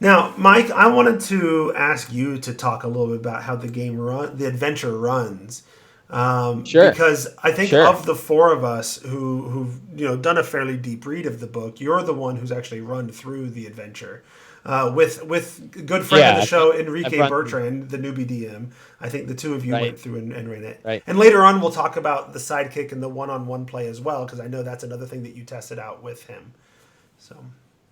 Speaker 1: Now, Mike, I wanted to ask you to talk a little bit about how the adventure runs.
Speaker 3: Sure.
Speaker 1: Because I think of the four of us who've done a fairly deep read of the book, you're the one who's actually run through the adventure. With good friend of the show, Enrique Bertrand, the newbie DM. I think the two of you went through and ran it.
Speaker 3: Right.
Speaker 1: And later on, we'll talk about the sidekick and the one-on-one play as well, because I know that's another thing that you tested out with him. So...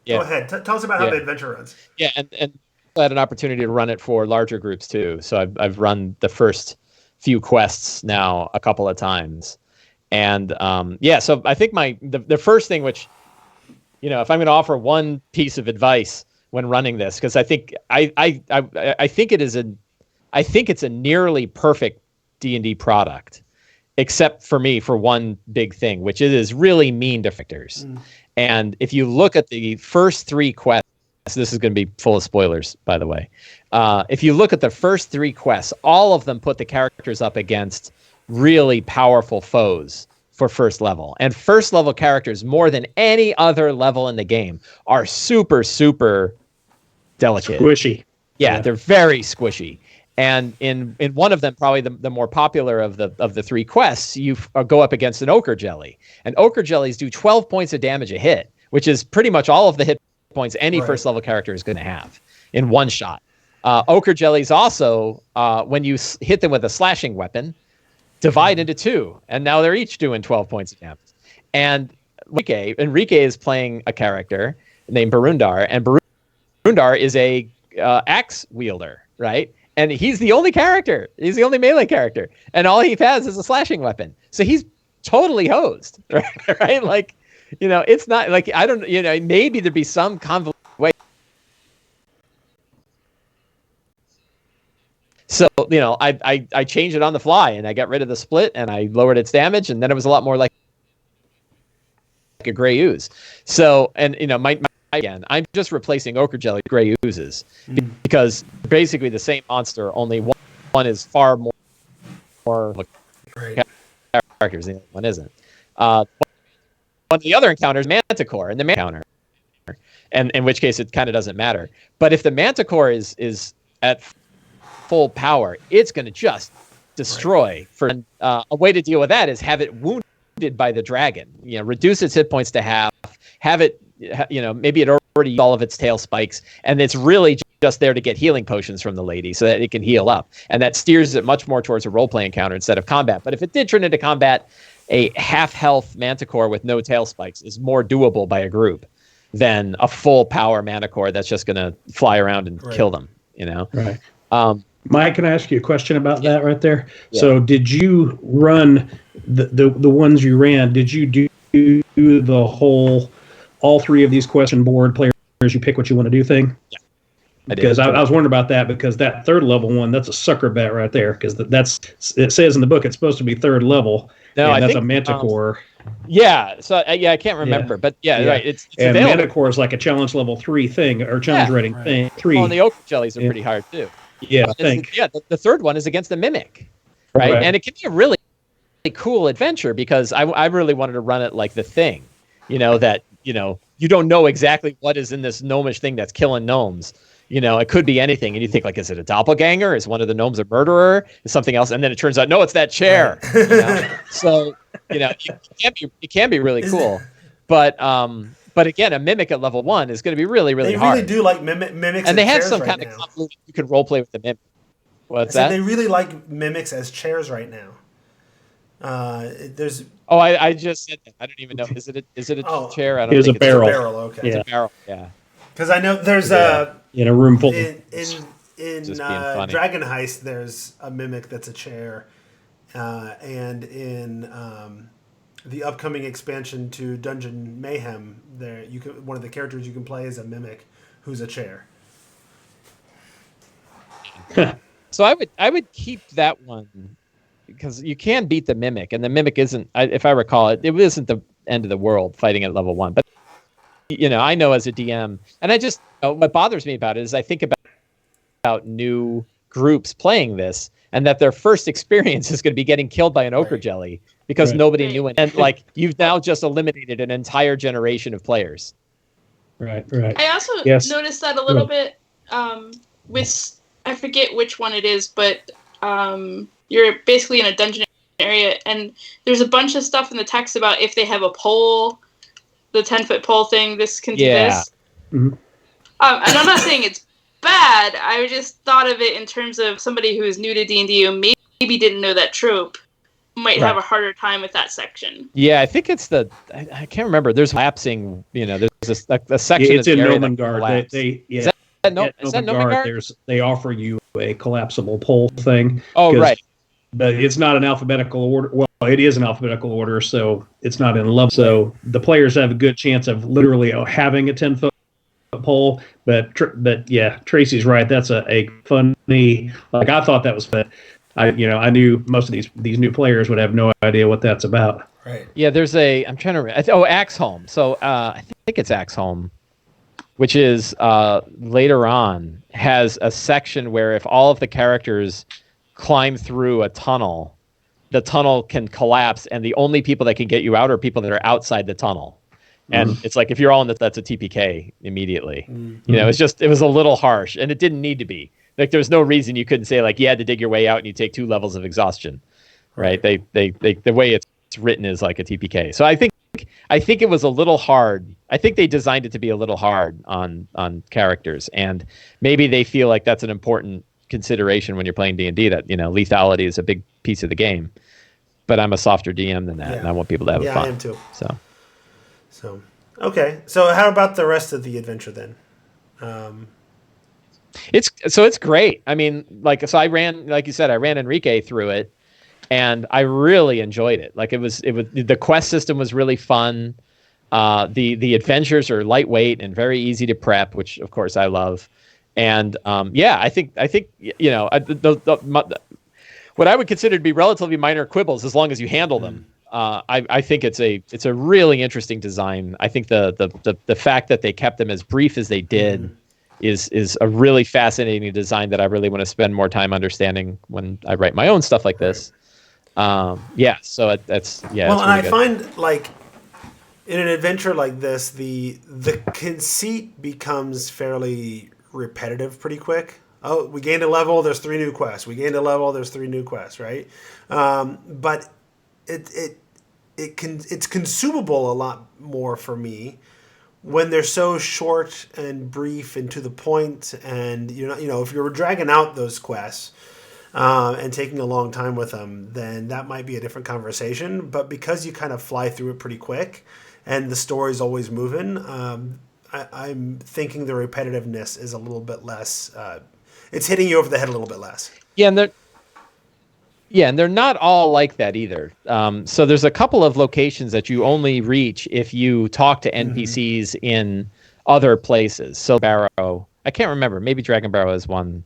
Speaker 1: Go ahead. Tell us about how the adventure runs. Yeah,
Speaker 3: and I had an opportunity to run it for larger groups too. So I've run the first few quests now a couple of times, and so I think the first thing, which if I'm going to offer one piece of advice when running this, because I think it's a nearly perfect D&D product, except for me for one big thing, which it is really mean to characters. And if you look at the first 3 quests, this is going to be full of spoilers, by the way. If you look at the first 3 quests, all of them put the characters up against really powerful foes for first level. And first level characters, more than any other level in the game, are super, super delicate.
Speaker 2: Squishy.
Speaker 3: Yeah, they're very squishy. And in one of them, probably the more popular of the 3 quests, you go up against an ochre jelly. And ochre jellies do 12 points of damage a hit, which is pretty much all of the hit points any first level character is going to have in one shot. Ochre jellies also, when you hit them with a slashing weapon, divide into 2, and now they're each doing 12 points of damage. And Enrique is playing a character named Barundar, and Barundar is a axe wielder, right? And he's the only character. He's the only melee character. And all he has is a slashing weapon. So he's totally hosed, right? Like, it's not like, I don't, maybe there'd be some convoluted way. So, I changed it on the fly and I got rid of the split and I lowered its damage. And then it was a lot more like a gray ooze. So, and, again, I'm just replacing ochre jelly with gray oozes because basically the same monster, only one is far more characters, the other one isn't. One of the other encounters, Manticore, and the encounter, and in which case it kind of doesn't matter. But if the Manticore is at full power, it's going to just destroy. A way to deal with that is have it wounded by the dragon. Reduce its hit points to half. Have it. Maybe it already used all of its tail spikes, and it's really just there to get healing potions from the lady so that it can heal up. And that steers it much more towards a role-play encounter instead of combat. But if it did turn into combat, a half-health Manticore with no tail spikes is more doable by a group than a full-power Manticore that's just going to fly around and kill them,
Speaker 2: Right. Mike, can I ask you a question about that right there? Yeah. So did you run the ones you ran, did you do the whole... all 3 of these question board players, you pick what you want to do thing? Yeah. Because I was wondering about that, because that 3rd level one, that's a sucker bet right there. Because it says in the book it's supposed to be 3rd level. No, and that's a Manticore.
Speaker 3: I can't remember, but right. It's
Speaker 2: and
Speaker 3: available.
Speaker 2: Manticore is like a challenge level 3 thing, or challenge rating thing. 3.
Speaker 3: Well, and the ochre jellies are pretty hard too.
Speaker 2: Yeah, I think.
Speaker 3: The 3rd one is against the Mimic. right? And it can be a really cool adventure because I really wanted to run it like The Thing, that you don't know exactly what is in this gnomish thing that's killing gnomes. It could be anything, and you think, like, is it a doppelganger? Is one of the gnomes a murderer? Is something else? And then it turns out, no, it's that chair.
Speaker 1: Right.
Speaker 3: So it can be really cool, but again, a mimic at level 1 is going to be really, really hard.
Speaker 1: They really do like mimics,
Speaker 3: and they have some
Speaker 1: right
Speaker 3: kind
Speaker 1: now.
Speaker 3: of convoluted. You can role play with the mimic. What's that?
Speaker 1: They really like mimics as chairs right now. There's.
Speaker 3: Oh, I just said that. I don't even know. Is it a chair? I don't
Speaker 2: think
Speaker 3: it's
Speaker 2: a barrel.
Speaker 1: It's a barrel. Okay.
Speaker 3: It's a barrel. Yeah.
Speaker 1: Because I know there's
Speaker 2: in a room full.
Speaker 1: In Dragon Heist, there's a mimic that's a chair, and in the upcoming expansion to Dungeon Mayhem, one of the characters you can play is a mimic who's a chair.
Speaker 3: So I would keep that one because you can beat the mimic, and the mimic isn't. If I recall, it isn't the end of the world fighting at level 1, but. I know as a DM, and I just what bothers me about it is I think about new groups playing this, and that their first experience is going to be getting killed by an ochre jelly because nobody knew it, and like you've now just eliminated an entire generation of players.
Speaker 2: Right.
Speaker 4: I also noticed that a little bit with I forget which one it is, but you're basically in a dungeon area, and there's a bunch of stuff in the text about if they have a pole. The 10-foot pole thing, this can do this.
Speaker 2: Mm-hmm.
Speaker 4: And I'm not saying it's bad. I just thought of it in terms of somebody who is new to D&D who maybe didn't know that trope might have a harder time with that section.
Speaker 3: Yeah, I think it's I can't remember. There's lapsing, there's a section.
Speaker 2: It's in Nomengard.
Speaker 3: Is that
Speaker 2: Nomengard? They offer you a collapsible pole thing.
Speaker 3: Oh, right.
Speaker 2: But it's not an alphabetical order. Well, it is an alphabetical order, so it's not in level. So the players have a good chance of literally having a 10-foot pole. But yeah, Tracy's right. That's a funny. Like I thought that was fun. I knew most of these new players would have no idea what that's about.
Speaker 1: Right.
Speaker 3: Yeah, there's I'm trying to remember. Axholm. So I think it's Axholm, which is later on has a section where if all of the characters climb through a tunnel, the tunnel can collapse, and the only people that can get you out are people that are outside the tunnel. And it's like if you're all in that's a TPK immediately. It was a little harsh, and it didn't need to be. Like there's no reason you couldn't say like you had to dig your way out and you take 2 levels of exhaustion, right? They the way it's written is like a TPK. So I think it was a little hard. I think they designed it to be a little hard on characters, and maybe they feel like that's an important consideration when you're playing D&D, that lethality is a big piece of the game. But I'm a softer DM than that, and I want people to have fun.
Speaker 1: I am too.
Speaker 3: So
Speaker 1: okay. So how about the rest of the adventure then?
Speaker 3: It's great. I mean, I ran, like you said, I ran Enrique through it, and I really enjoyed it. Like it was the quest system was really fun. The adventures are lightweight and very easy to prep, which of course I love. And I think what I would consider to be relatively minor quibbles, as long as you handle them, I think it's a really interesting design. I think the fact that they kept them as brief as they did is a really fascinating design that I really want to spend more time understanding when I write my own stuff like this. So that's
Speaker 1: Well, and I find like in an adventure like this, the conceit becomes fairly repetitive pretty quick. Oh, we gained a level, there's 3 new quests. We gained a level, there's 3 new quests, right? But it's consumable a lot more for me when they're so short and brief and to the point, and if you're dragging out those quests and taking a long time with them, then that might be a different conversation. But because you kind of fly through it pretty quick and the story's always moving, I'm thinking the repetitiveness is a little bit less. It's hitting you over the head a little bit less.
Speaker 3: Yeah, and they're not all like that either. So there's a couple of locations that you only reach if you talk to NPCs in other places. So Barrow, I can't remember. Maybe Dragon Barrow is one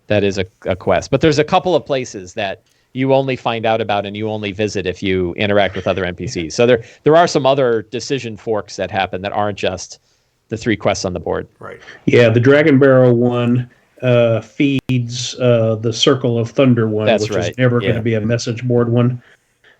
Speaker 3: that is a quest. But there's a couple of places that you only find out about and you only visit if you interact with other NPCs. So there are some other decision forks that happen that aren't just the 3 quests on the board.
Speaker 1: Right.
Speaker 2: Yeah, the Dragon Barrow one, feeds the Circle of Thunder one,
Speaker 3: That's
Speaker 2: which
Speaker 3: right.
Speaker 2: is never going
Speaker 3: Yeah.
Speaker 2: to be a message board one.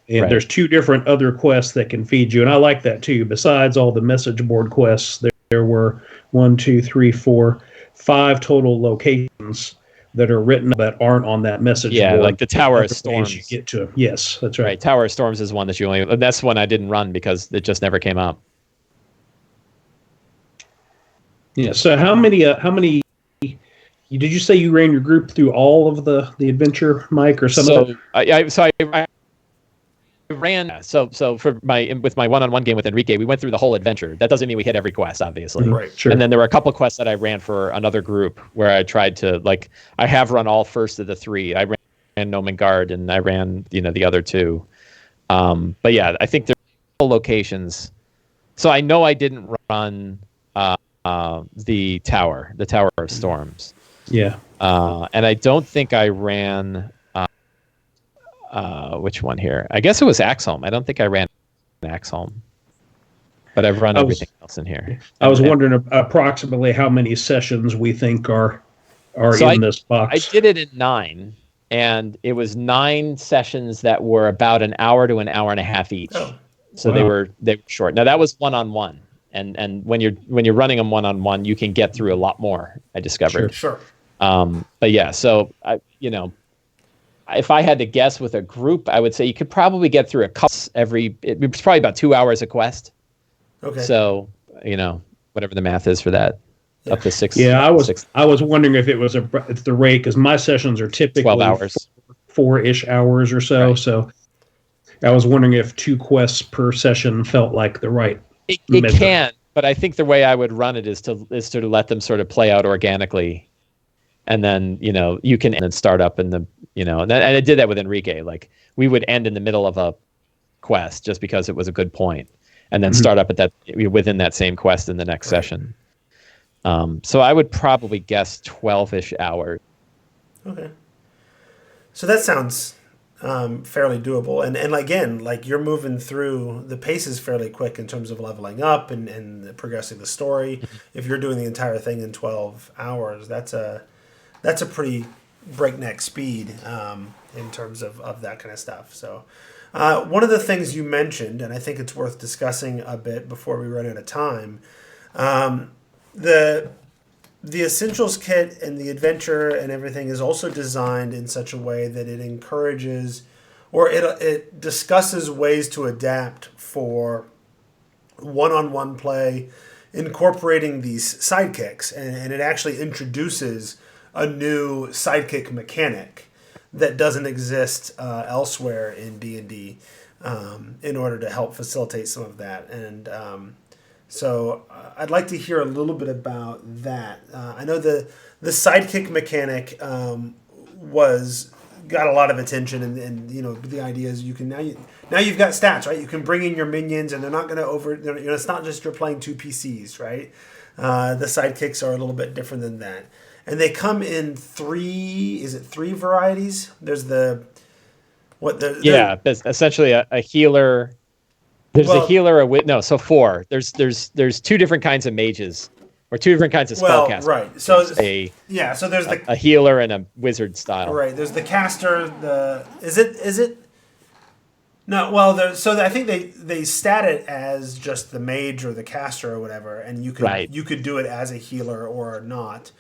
Speaker 2: And
Speaker 3: Right.
Speaker 2: there's 2 different other quests that can feed you, and I like that too. Besides all the message board quests, there were 1, 2, 3, 4, 5 total locations that are written that aren't on that message
Speaker 3: Yeah,
Speaker 2: board.
Speaker 3: like the Tower of
Speaker 2: Other ways you
Speaker 3: Storms.
Speaker 2: get to them. Yes, that's right.
Speaker 3: Right, Tower of Storms is one that you only. That's one I didn't run because it just never came up.
Speaker 2: Yeah. So how many? Did you say you ran your group through all of the adventure, Mike, or some of it?
Speaker 3: I ran so for my with my one-on-one game with Enrique, we went through the whole adventure. That doesn't mean we hit every quest, obviously.
Speaker 1: Right.
Speaker 2: Sure.
Speaker 3: And then there were a couple quests that I ran for another group where I tried to I have run all first of the 3. I ran Nome and Guard and I ran the other 2. But yeah, I think there's locations. So I know I didn't run the Tower of Storms.
Speaker 2: Yeah.
Speaker 3: And I don't think I ran which one here? I guess it was Axholm. I don't think I ran Axholm, but I've run everything else in here.
Speaker 2: I was wondering approximately how many sessions we think are in this box.
Speaker 3: I did it in 9, and it was 9 sessions that were about an hour to an hour and a half each.
Speaker 1: Oh.
Speaker 3: So
Speaker 2: Wow.
Speaker 3: they were short. Now that was one-on-one, and when you're running them one-on-one, you can get through a lot more. I discovered.
Speaker 1: Sure.
Speaker 3: But yeah, so if I had to guess with a group, I would say you could probably get through a couple it's probably about 2 hours a quest.
Speaker 1: Okay.
Speaker 3: So, whatever the math is for that, up to 6.
Speaker 2: Yeah, I was wondering if it's the rate, because my sessions are typically
Speaker 3: 12 hours.
Speaker 2: 4-ish hours or so.
Speaker 3: Right.
Speaker 2: So I was wondering if 2 quests per session felt like the right
Speaker 3: It
Speaker 2: measure.
Speaker 3: can, but I think the way I would run it is to let them sort of play out organically. And then, you can then start up in the, and I did that with Enrique. Like, we would end in the middle of a quest just because it was a good point, and then start up at that within that same quest in the next session. So I would probably guess 12-ish hours.
Speaker 1: Okay. So that sounds fairly doable. And again, like, you're moving through, the pace is fairly quick in terms of leveling up and progressing the story. If you're doing the entire thing in 12 hours, that's a pretty breakneck speed in terms of that kind of stuff. So one of the things you mentioned, and I think it's worth discussing a bit before we run out of time, the Essentials Kit and the adventure and everything is also designed in such a way that it encourages, or it discusses ways to adapt for one-on-one play, incorporating these sidekicks, and it actually introduces a new sidekick mechanic that doesn't exist elsewhere in D&D in order to help facilitate some of that. And so I'd like to hear a little bit about that. I know the sidekick mechanic got a lot of attention, and the idea is you can now you've got stats, right? You can bring in your minions, and they're not going to it's not just you're playing 2 PCs, right? The sidekicks are a little bit different than that. And they come in 3 varieties? There's
Speaker 3: essentially a healer. There's a healer, so 4. There's 2 different kinds of mages, or 2 different kinds of spellcasters.
Speaker 1: Right. So
Speaker 3: there's a healer and a wizard style.
Speaker 1: Right. There's the caster. Is it? No. Well, I think they stat it as just the mage or the caster or whatever, and you could do it as a healer or not.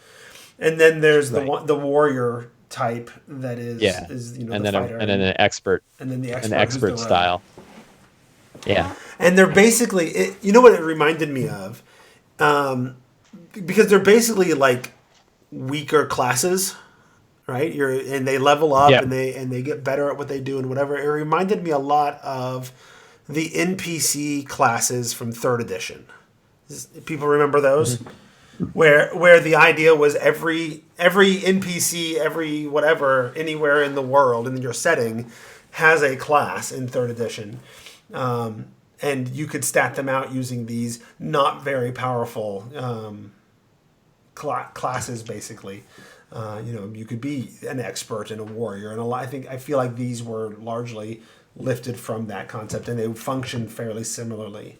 Speaker 1: And then there's the warrior type that is
Speaker 3: and
Speaker 1: the
Speaker 3: then
Speaker 1: fighter,
Speaker 3: and then an expert,
Speaker 1: and then the
Speaker 3: expert style. Yeah.
Speaker 1: And they're basically what it reminded me of, because they're basically like weaker classes, right? And they level up and they get better at what they do and whatever. It reminded me a lot of the NPC classes from 3rd edition. People remember those? Mm-hmm. Where the idea was every NPC, every whatever, anywhere in the world, in your setting, has a class in 3rd edition. And you could stat them out using these not very powerful classes, basically. You could be an expert and a warrior. And I feel like these were largely lifted from that concept, and they function fairly similarly.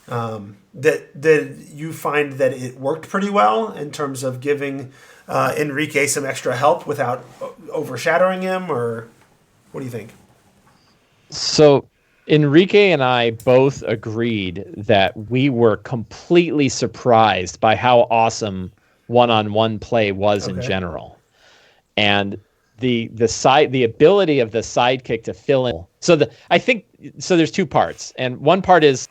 Speaker 1: Did you find that it worked pretty well in terms of giving Enrique some extra help without overshadowing him, or what do you think?
Speaker 3: So Enrique and I both agreed that we were completely surprised by how awesome one-on-one play was in
Speaker 1: Okay.
Speaker 3: general. And the ability of the sidekick to fill in. I think there's two parts. And one part is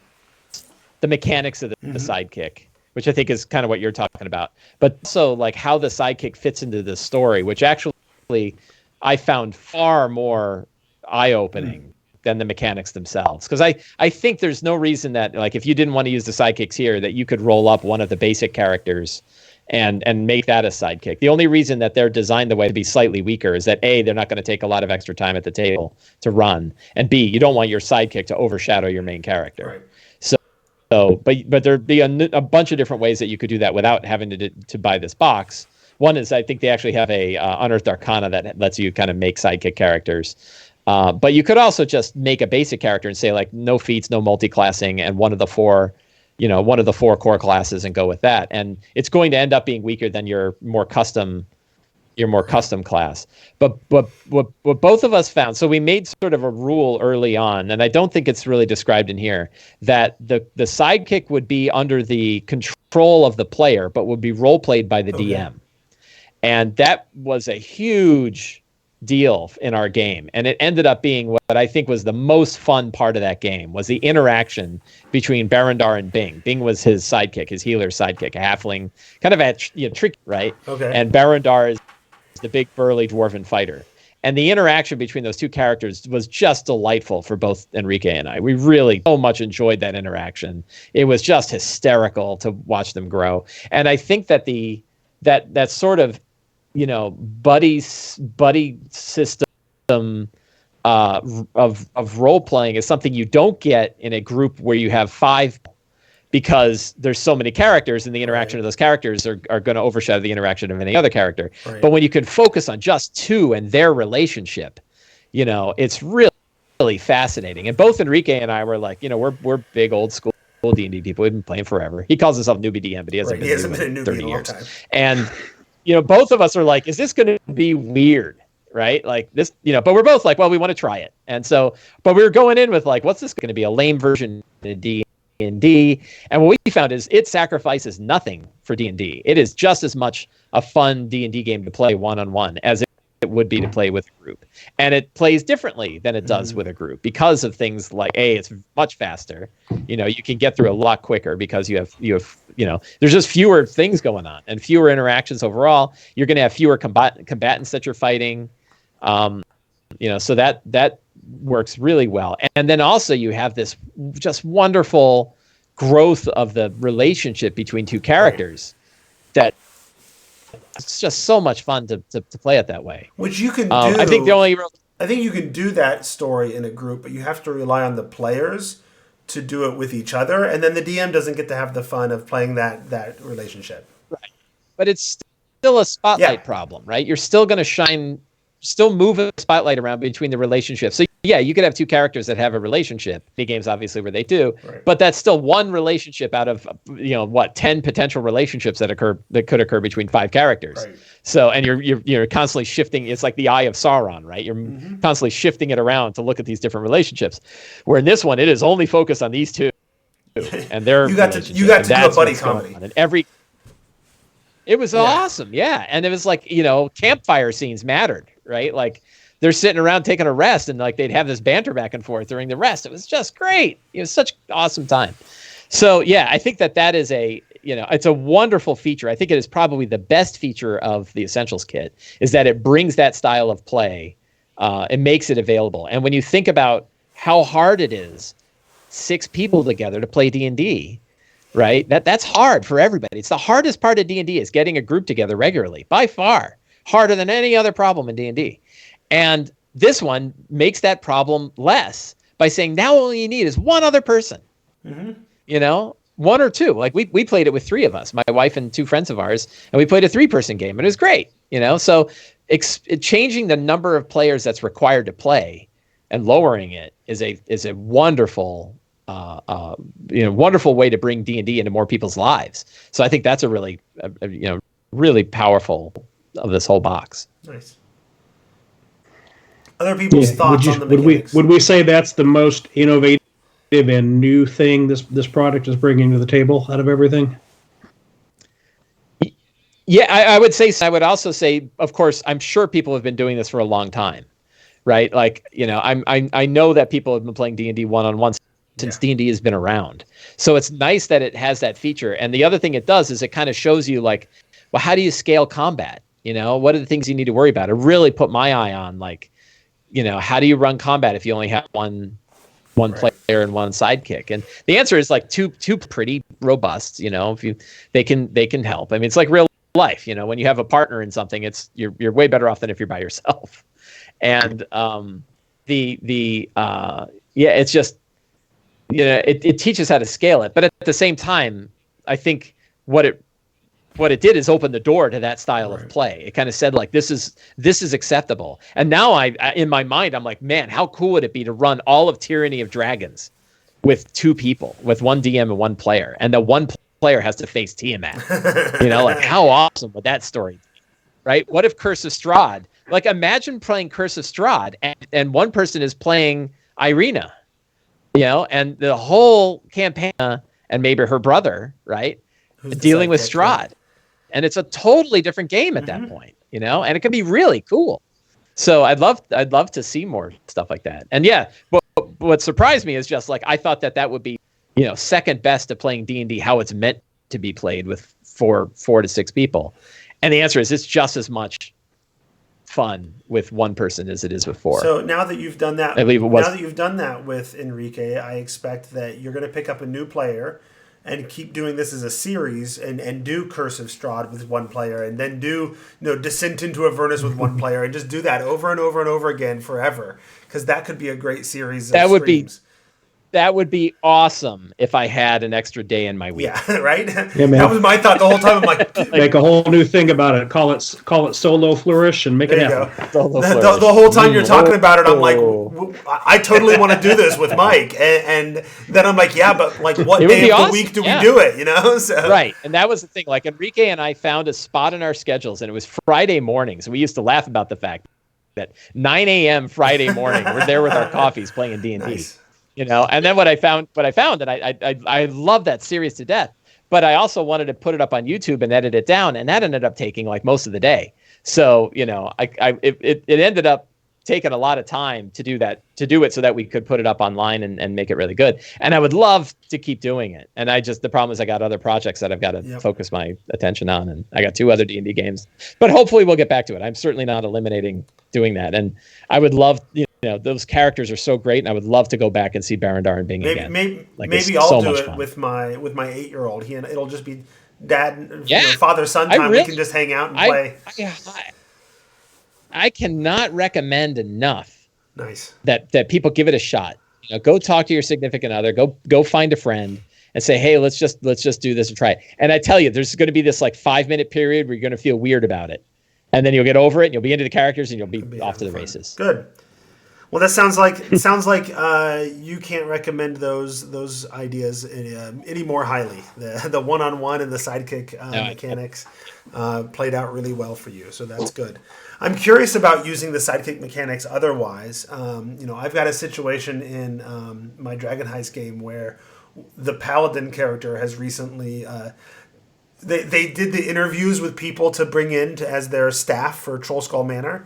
Speaker 3: the mechanics of the sidekick, which I think is kind of what you're talking about. But also like how the sidekick fits into the story, which actually I found far more eye-opening than the mechanics themselves. Because I think there's no reason that, like, if you didn't want to use the sidekicks here, that you could roll up one of the basic characters and make that a sidekick. The only reason that they're designed the way to be slightly weaker is that A, they're not going to take a lot of extra time at the table to run, and B, you don't want your sidekick to overshadow your main character.
Speaker 1: Right.
Speaker 3: But there'd be a bunch of different ways that you could do that without having to buy this box. One is I think they actually have a Unearthed Arcana that lets you kind of make sidekick characters. But you could also just make a basic character and say, like, no feats, no multi-classing, and one of the four core classes, and go with that. And it's going to end up being weaker than your more custom class. But what both of us found, so we made sort of a rule early on, and I don't think it's really described in here, that the sidekick would be under the control of the player, but would be role played by the DM. And that was a huge deal in our game, and it ended up being what I think was the most fun part of that game, was the interaction between Barandar and Bing. Bing was his sidekick, his healer sidekick, a halfling, kind of tricky, right?
Speaker 1: Okay.
Speaker 3: And Barandar is the big burly dwarven fighter. And the interaction between those two characters was just delightful for both Enrique and I. We really so much enjoyed that interaction. It was just hysterical to watch them grow. And I think that that sort of, buddy system of role playing is something you don't get in a group where you have 5, because there's so many characters, and the interaction of those characters are going to overshadow the interaction of any other character.
Speaker 1: Right.
Speaker 3: But when you can focus on just 2 and their relationship, it's really fascinating. And both Enrique and I were like, we're big old school D&D people. We've been playing forever. He calls himself newbie DM, but he hasn't been
Speaker 1: a newbie
Speaker 3: 30
Speaker 1: in a long
Speaker 3: years.
Speaker 1: time.
Speaker 3: And both of us are like, is this going to be weird? Right? Like this, but we're both like, well, we want to try it. And so, but we were going in with like, what's this going to be, a lame version of D&D? And what we found is it sacrifices nothing for D&D. It is just as much a fun D&D game to play one-on-one as it would be to play with a group. And it plays differently than it does with a group because of things like, it's much faster. You can get through a lot quicker because you have there's just fewer things going on and fewer interactions overall. You're going to have fewer combatants that you're fighting. So that works really well. And then also you have this just wonderful growth of the relationship between two characters that it's just so much fun to play it that way.
Speaker 1: Which you can do.
Speaker 3: I think
Speaker 1: you can do that story in a group, but you have to rely on the players to do it with each other, and then the DM doesn't get to have the fun of playing that relationship.
Speaker 3: Right. But it's still a spotlight problem, right? You're still going to still move a spotlight around between the relationships. So yeah, you could have two characters that have a relationship. The games obviously where they do, but that's still one relationship out of 10 potential relationships that could occur between 5 characters. Right. So and you're constantly shifting. It's like the eye of Sauron, right? You're constantly shifting it around to look at these different relationships. Where in this one, it is only focused on these two and their
Speaker 1: you got to do a buddy comedy.
Speaker 3: And it was awesome, yeah. And it was like, campfire scenes mattered, right? Like they're sitting around taking a rest and like they'd have this banter back and forth during the rest. It was just great. It was such an awesome time. So yeah, I think that is it's a wonderful feature. I think it is probably the best feature of the Essentials kit is that it brings that style of play. It makes it available. And when you think about how hard it is, 6 people together to play D&D, right? That's hard for everybody. It's the hardest part of D&D is getting a group together regularly, by far. Harder than any other problem in D&D. And this one makes that problem less by saying now all you need is one other person. Mm-hmm. 1 or 2. Like we played it with 3 of us, my wife and 2 friends of ours, and we played a 3-person game, and it was great. So changing the number of players that's required to play and lowering it is a wonderful wonderful way to bring D&D into more people's lives. So I think that's a really, really powerful of this whole box.
Speaker 1: Nice. Other people's thoughts on the mechanics.
Speaker 2: Would we say that's the most innovative and new thing this product is bringing to the table out of everything?
Speaker 3: Yeah, I would say. I would also say, of course, I'm sure people have been doing this for a long time, right? Like, I know that people have been playing D&D one-on-one since D&D has been around. So it's nice that it has that feature. And the other thing it does is it kind of shows you, like, well, how do you scale combat? What are the things you need to worry about? It really put my eye on, like, how do you run combat if you only have one player and one sidekick? And the answer is like two pretty robust. They can help. I mean, it's like real life. When you have a partner in something, you're way better off than if you're by yourself. And it's just it teaches how to scale it. But at the same time, I think what it did is open the door to that style of play. It kind of said, like, this is acceptable. And now I in my mind, I'm like, man, how cool would it be to run all of Tyranny of Dragons with two people, with one DM and one player, and the one player has to face Tiamat? Like, how awesome would that story be, right? What if Curse of Strahd? Like, imagine playing Curse of Strahd and one person is playing Irina, and the whole campaign, and maybe her brother, right, dealing with Strahd. And it's a totally different game at that point, and it can be really cool. So I'd love to see more stuff like that. And but what surprised me is just, like, I thought that would be, second best to playing D&D how it's meant to be played with four to six people. And the answer is it's just as much fun with one person as it is with four.
Speaker 1: So now that you've done that,
Speaker 3: I believe it was.
Speaker 1: Now that you've done that with Enrique, I expect that you're going to pick up a new player and keep doing this as a series, and do Curse of Strahd with one player, and then do Descent into Avernus with one player, and just do that over and over and over again forever, because that could be a great series of streams.
Speaker 3: That would be awesome if I had an extra day in my week.
Speaker 1: Yeah, right?
Speaker 2: Yeah, man.
Speaker 1: That was my thought the whole time. I'm like,
Speaker 2: make a whole new thing about it. Call it Solo Flourish and make it happen.
Speaker 1: The whole time you're talking about it, I'm like, I totally want to do this with Mike. And then I'm like, yeah, but like, what day of the week do we do it? So.
Speaker 3: Right. And that was the thing. Like, Enrique and I found a spot in our schedules, and it was Friday mornings. We used to laugh about the fact that 9 a.m. Friday morning, we're there with our coffees playing D&D. Nice. And then what I found, and I love that series to death, but I also wanted to put it up on YouTube and edit it down, and that ended up taking like most of the day. So, it ended up taking a lot of time to do it so that we could put it up online and make it really good. And I would love to keep doing it. And the problem is I got other projects that I've got to focus my attention on, and I got 2 other D&D games, but hopefully we'll get back to it. I'm certainly not eliminating doing that. And I would love, those characters are so great, and I would love to go back and see Barandar and Bing again.
Speaker 1: Maybe I'll do it with my 8-year-old. It'll just be dad, father son time. We can just hang out and play.
Speaker 3: I cannot recommend enough.
Speaker 1: Nice.
Speaker 3: That people give it a shot. Go talk to your significant other. Go find a friend and say, hey, let's just do this and try it. And I tell you, there's going to be this like 5-minute period where you're going to feel weird about it, and then you'll get over it, and you'll be into the characters, and you'll be off to the races.
Speaker 1: Good. Well, that sounds like you can't recommend those ideas any more highly. The one-on-one and the sidekick mechanics played out really well for you, so that's good. I'm curious about using the sidekick mechanics otherwise. I've got a situation in my Dragon Heist game where the paladin character has recently they did the interviews with people to bring in as their staff for Trollskull Manor.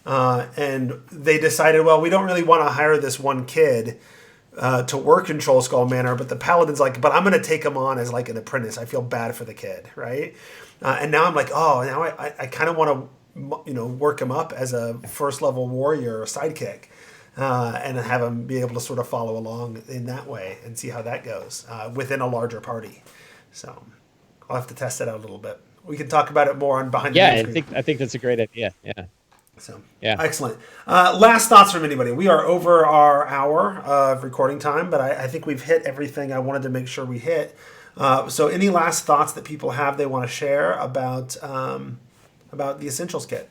Speaker 1: And they decided, well, we don't really want to hire this one kid to work in Trollskull Manor, but the paladin's like, but I'm going to take him on as like an apprentice. I feel bad for the kid, right? And now I'm like, now I kind of want to, work him up as a first level warrior or sidekick, and have him be able to sort of follow along in that way and see how that goes within a larger party. So I'll have to test it out a little bit. We can talk about it more on behind the screen.
Speaker 3: I think that's a great idea. Yeah.
Speaker 1: So, excellent. Last thoughts from anybody? We are over our hour of recording time, but I think we've hit everything I wanted to make sure we hit. So any last thoughts that people have they want to share about the Essentials Kit?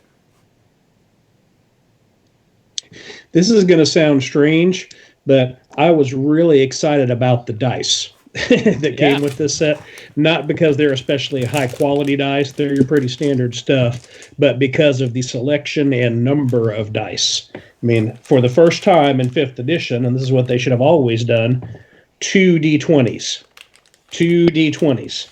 Speaker 2: This is going to sound strange, But I was really excited about the dice that came with this set. Not because they're especially high quality dice, they're your pretty standard stuff, but because of the selection and number of dice. I mean, for the first time in 5th edition, and this is what they should have always done, 2d20s. 2d20s,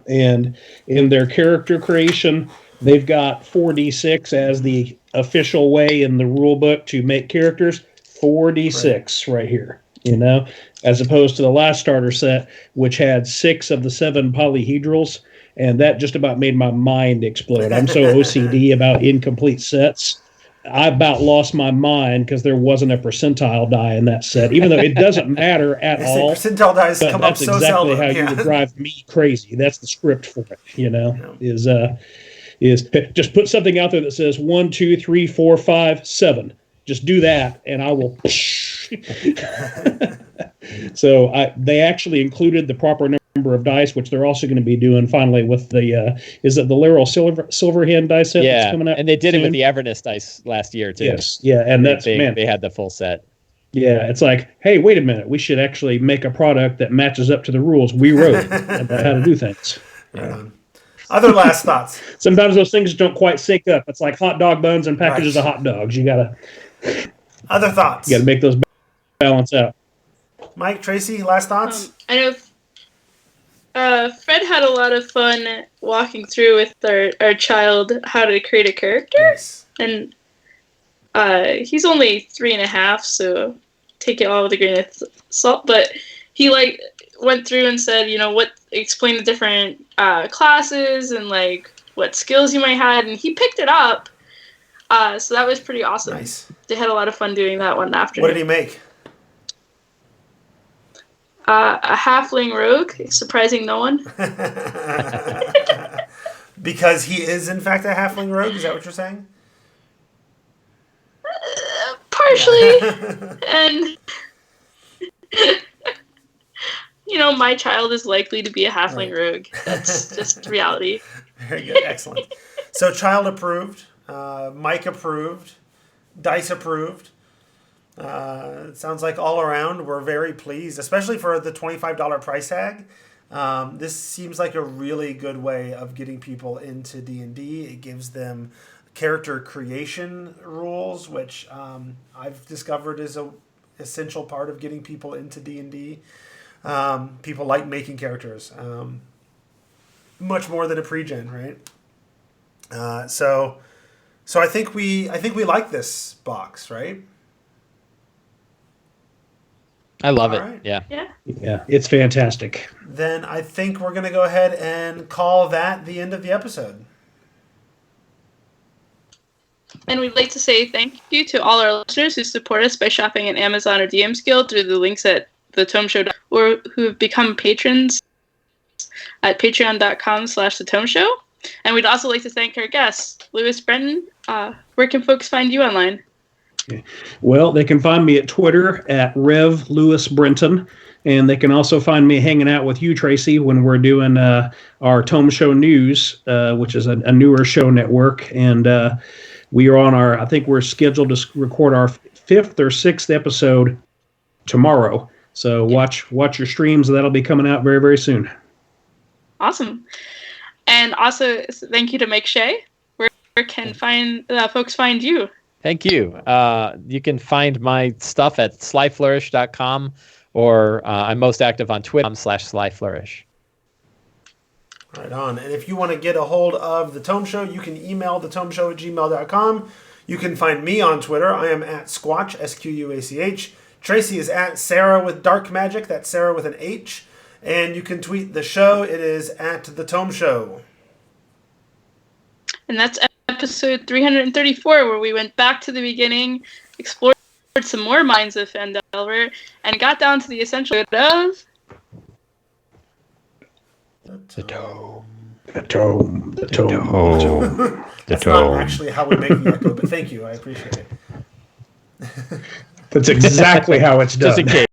Speaker 2: and in their character creation, they've got 4d6 as the official way in the rule book to make characters. 4d6 right here, as opposed to the last starter set, which had 6 of the 7 polyhedrals, and that just about made my mind explode. I'm so OCD about incomplete sets. I about lost my mind because there wasn't a percentile die in that set, even though it doesn't matter at all.
Speaker 1: Percentile dice come up so seldom.
Speaker 2: That's exactly how you would drive me crazy. That's the script for it, is just put something out there that says 1, 2, 3, 4, 5, 7. Just do that, and I will. So they actually included the proper number of dice, which they're also going to be doing finally with the is it the Laurel Silverhand dice set that's coming out?
Speaker 3: And they did it with the Avernus dice last year too.
Speaker 2: Yes, yeah, and
Speaker 3: they had the full set.
Speaker 2: Yeah, it's like, hey, wait a minute, we should actually make a product that matches up to the rules we wrote about how to do things.
Speaker 1: Right. Other last thoughts?
Speaker 2: Sometimes those things don't quite sync up. It's like hot dog buns and packages of hot dogs. You gotta.
Speaker 1: Other thoughts?
Speaker 2: You gotta make those balance out.
Speaker 1: Mike, Tracy, last thoughts?
Speaker 4: I know Fred had a lot of fun walking through with our child how to create a character.
Speaker 1: Nice.
Speaker 4: And he's only 3.5, so take it all with a grain of salt. But he went through and said, explain the different classes and what skills you might have, and he picked it up. So that was pretty awesome.
Speaker 1: Nice.
Speaker 4: They had a lot of fun doing that one afternoon.
Speaker 1: What did he make?
Speaker 4: A halfling rogue, surprising no one.
Speaker 1: Because he is, in fact, a halfling rogue? Is that what you're saying?
Speaker 4: Partially. And, my child is likely to be a halfling rogue. That's just reality.
Speaker 1: Very good. Excellent. So child approved. Mike approved. Dice approved. It sounds like all around we're very pleased, especially for the $25 price tag. This seems like a really good way of getting people into D&D. It gives them character creation rules, which I've discovered is a essential part of getting people into D&D. People like making characters, much more than a pre-gen, right? So I think we like this box, right?
Speaker 3: I love it.
Speaker 1: Right.
Speaker 2: Yeah, it's fantastic.
Speaker 1: Then I think we're going to go ahead and call that the end of the episode.
Speaker 4: And we'd like to say thank you to all our listeners who support us by shopping at Amazon or DM's Guild through the links at the Tome Show, or who have become patrons at patreon.com/the Tome Show. And we'd also like to thank our guests. Lewis Brenton, where can folks find you online?
Speaker 2: Well, they can find me at Twitter at Rev Lewis Brenton, and they can also find me hanging out with you, Tracy, when we're doing our Tome Show News, which is a newer show network, and we are on I think we're scheduled to record our 5th or 6th episode tomorrow. So watch your streams. That'll be coming out very, very soon.
Speaker 4: Awesome. And also, thank you to Mike Shea. Where can folks find you?
Speaker 3: Thank you. You can find my stuff at slyflourish.com, or I'm most active on Twitter /slyflourish.
Speaker 1: Right on. And if you want to get a hold of The Tome Show, you can email thetomeshow@gmail.com. You can find me on Twitter. I am at Squatch, SQUACH. Tracy is at Sarah with Dark Magic. That's Sarah with an H. And you can tweet the show. It is at The Tome Show.
Speaker 4: And that's episode 334, where we went back to the beginning, explored some more minds of Phandelver, and got down to the essential of
Speaker 2: The Tome. The Tome. The Tome.
Speaker 1: That's not actually how we make the echo, but thank you. I appreciate it.
Speaker 2: That's exactly how it's done.
Speaker 3: Just in case.